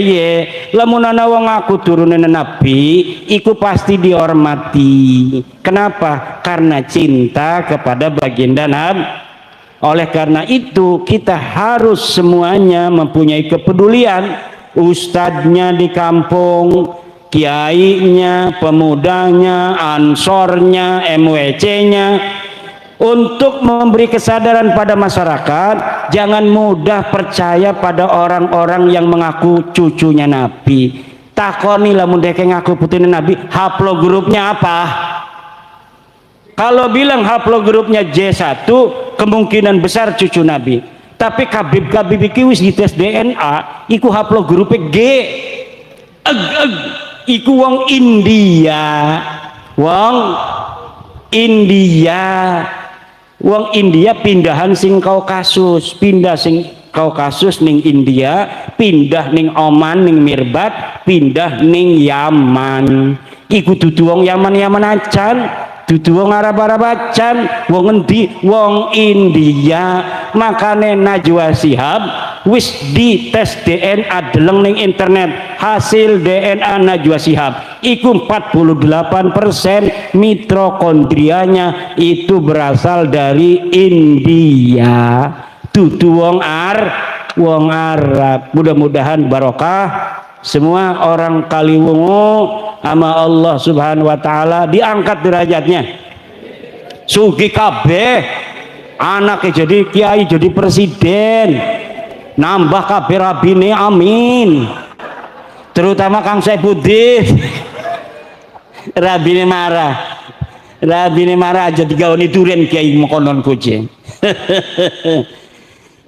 lamun ana wong aku turunan Nabi, iku pasti dihormati. Kenapa? Karena cinta kepada baginda Nabi. Oleh karena itu kita harus semuanya mempunyai kepedulian, ustadznya di kampung, kiainya, pemudanya, ansornya, MWC-nya, untuk memberi kesadaran pada masyarakat. Jangan mudah percaya pada orang-orang yang mengaku cucunya Nabi. Takoni lamun deke ngaku putune Nabi, haplogrupnya apa? Kalau bilang haplogrupnya J1, kemungkinan besar cucu Nabi. Tapi Kabib iki wis dites DNA, iku haplogrupnya G. Iku wong India. Wong India pindahan sing Kaukasus, pindah sing Kaukasus ning India, pindah ning Oman ning Mirbat, pindah ning Yaman. Iku dudu wong Yaman acan. Dudu wong Arab acan, wong endi? Wong India. Makane Najwa Shihab wis di tes DNA deleng ning internet, hasil DNA Najwa Shihab iku 48% mitokondrianya itu berasal dari India. Dudu wong Arab. Mudah-mudahan barokah Semua orang Kaliwungu sama Allah Subhanahu wa taala diangkat derajatnya. Sugi kabeh anaknya jadi kiai, jadi presiden, nambah kabeh rabine, amin. Terutama Kang Saifuddin. Rabine marah aja digaoni duren kiai mokonon kucing.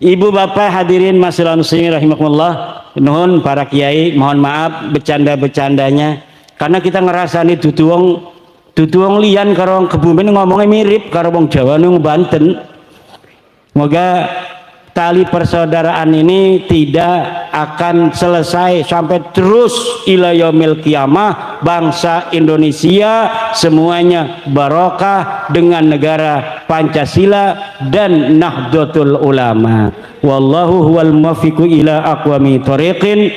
Ibu bapak hadirin masyaallah muslimin rahimakumullah, nuhun para kiai, mohon maaf bercanda-bercandanya karena kita ngerasani duduwong lian karo wong Kebumen ngomongnya mirip karo wong Jawa nang Banten. Semoga tali persaudaraan ini tidak akan selesai sampai terus ila yaumil qiyamah. Bangsa Indonesia semuanya barokah dengan negara Pancasila dan Nahdlatul Ulama. Wallahu huwal muwaffiqu ila aqwami thoriqin.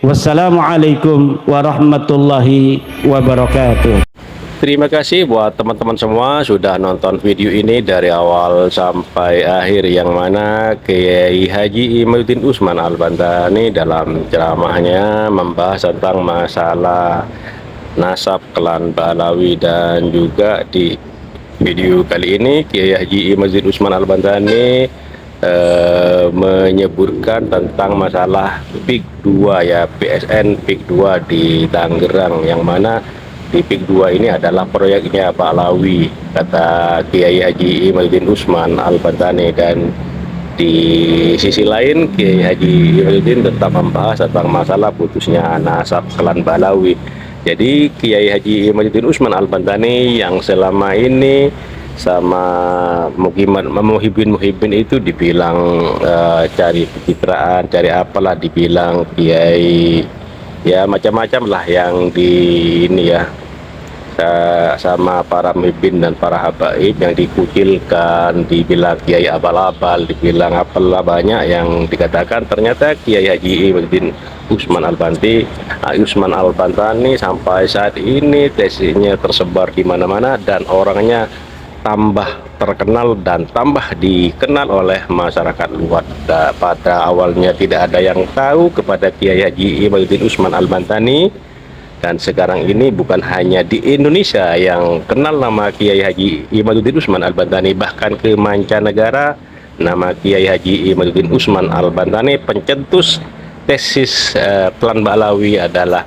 Wassalamualaikum warahmatullahi wabarakatuh. Terima kasih buat teman-teman semua sudah nonton video ini dari awal sampai akhir, yang mana Kiai Haji Imaduddin Usman Al-Bantani dalam ceramahnya membahas tentang masalah nasab klan Ba'alawi. Dan juga di video kali ini Kiai Haji Imaduddin Usman Al-Bantani menyebutkan tentang masalah PIK 2 ya, PSN PIK 2 di Tangerang, yang mana di PIK 2 ini adalah proyeknya Ba'alawi, kata Kiai Haji Imaduddin Usman Al-Bantani. Dan di sisi lain Kiai Haji Imaduddin tetap membahas tentang masalah putusnya nasab klan Ba'alawi. Jadi Kiai Haji Imaduddin Usman Al-Bantani yang selama ini sama Muhibin itu dibilang cari pencitraan, cari apalah, dibilang kiai ya macam-macam lah yang di ini ya, sama para mimpin dan para habaib yang dikucilkan, dibilang kiai abal-abal, dibilang apalah, banyak yang dikatakan. Ternyata Kiai Haji Imaduddin Usman Al-Bantani sampai saat ini tesisnya tersebar di mana-mana dan orangnya tambah terkenal dan tambah dikenal oleh masyarakat luas. Pada awalnya tidak ada yang tahu kepada Kiai Haji Imaduddin Usman Al-Bantani, dan sekarang ini bukan hanya di Indonesia yang kenal nama Kiai Haji Imaduddin Usman Al-Bantani, bahkan ke mancanegara nama Kiai Haji Imaduddin Usman Al-Bantani pencetus tesis Klan Ba'alawi adalah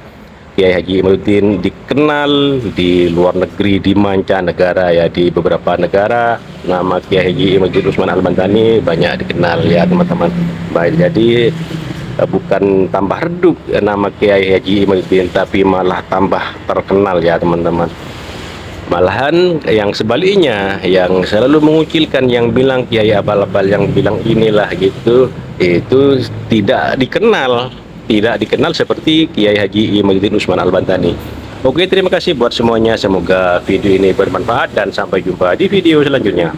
Kiai Haji Imaduddin dikenal di luar negeri, di mancanegara ya, di beberapa negara nama Kiai Haji Imaduddin Usman Al-Bantani banyak dikenal ya teman-teman. Baik, jadi bukan tambah redup nama Kiai Haji Imaduddin, tapi malah tambah terkenal ya teman-teman. Malahan yang sebaliknya, yang selalu mengucilkan, yang bilang kiai abal-abal, yang bilang inilah gitu, itu tidak dikenal seperti Kiai Haji Imaduddin Usman Al-Bantani. Oke, terima kasih buat semuanya, semoga video ini bermanfaat dan sampai jumpa di video selanjutnya.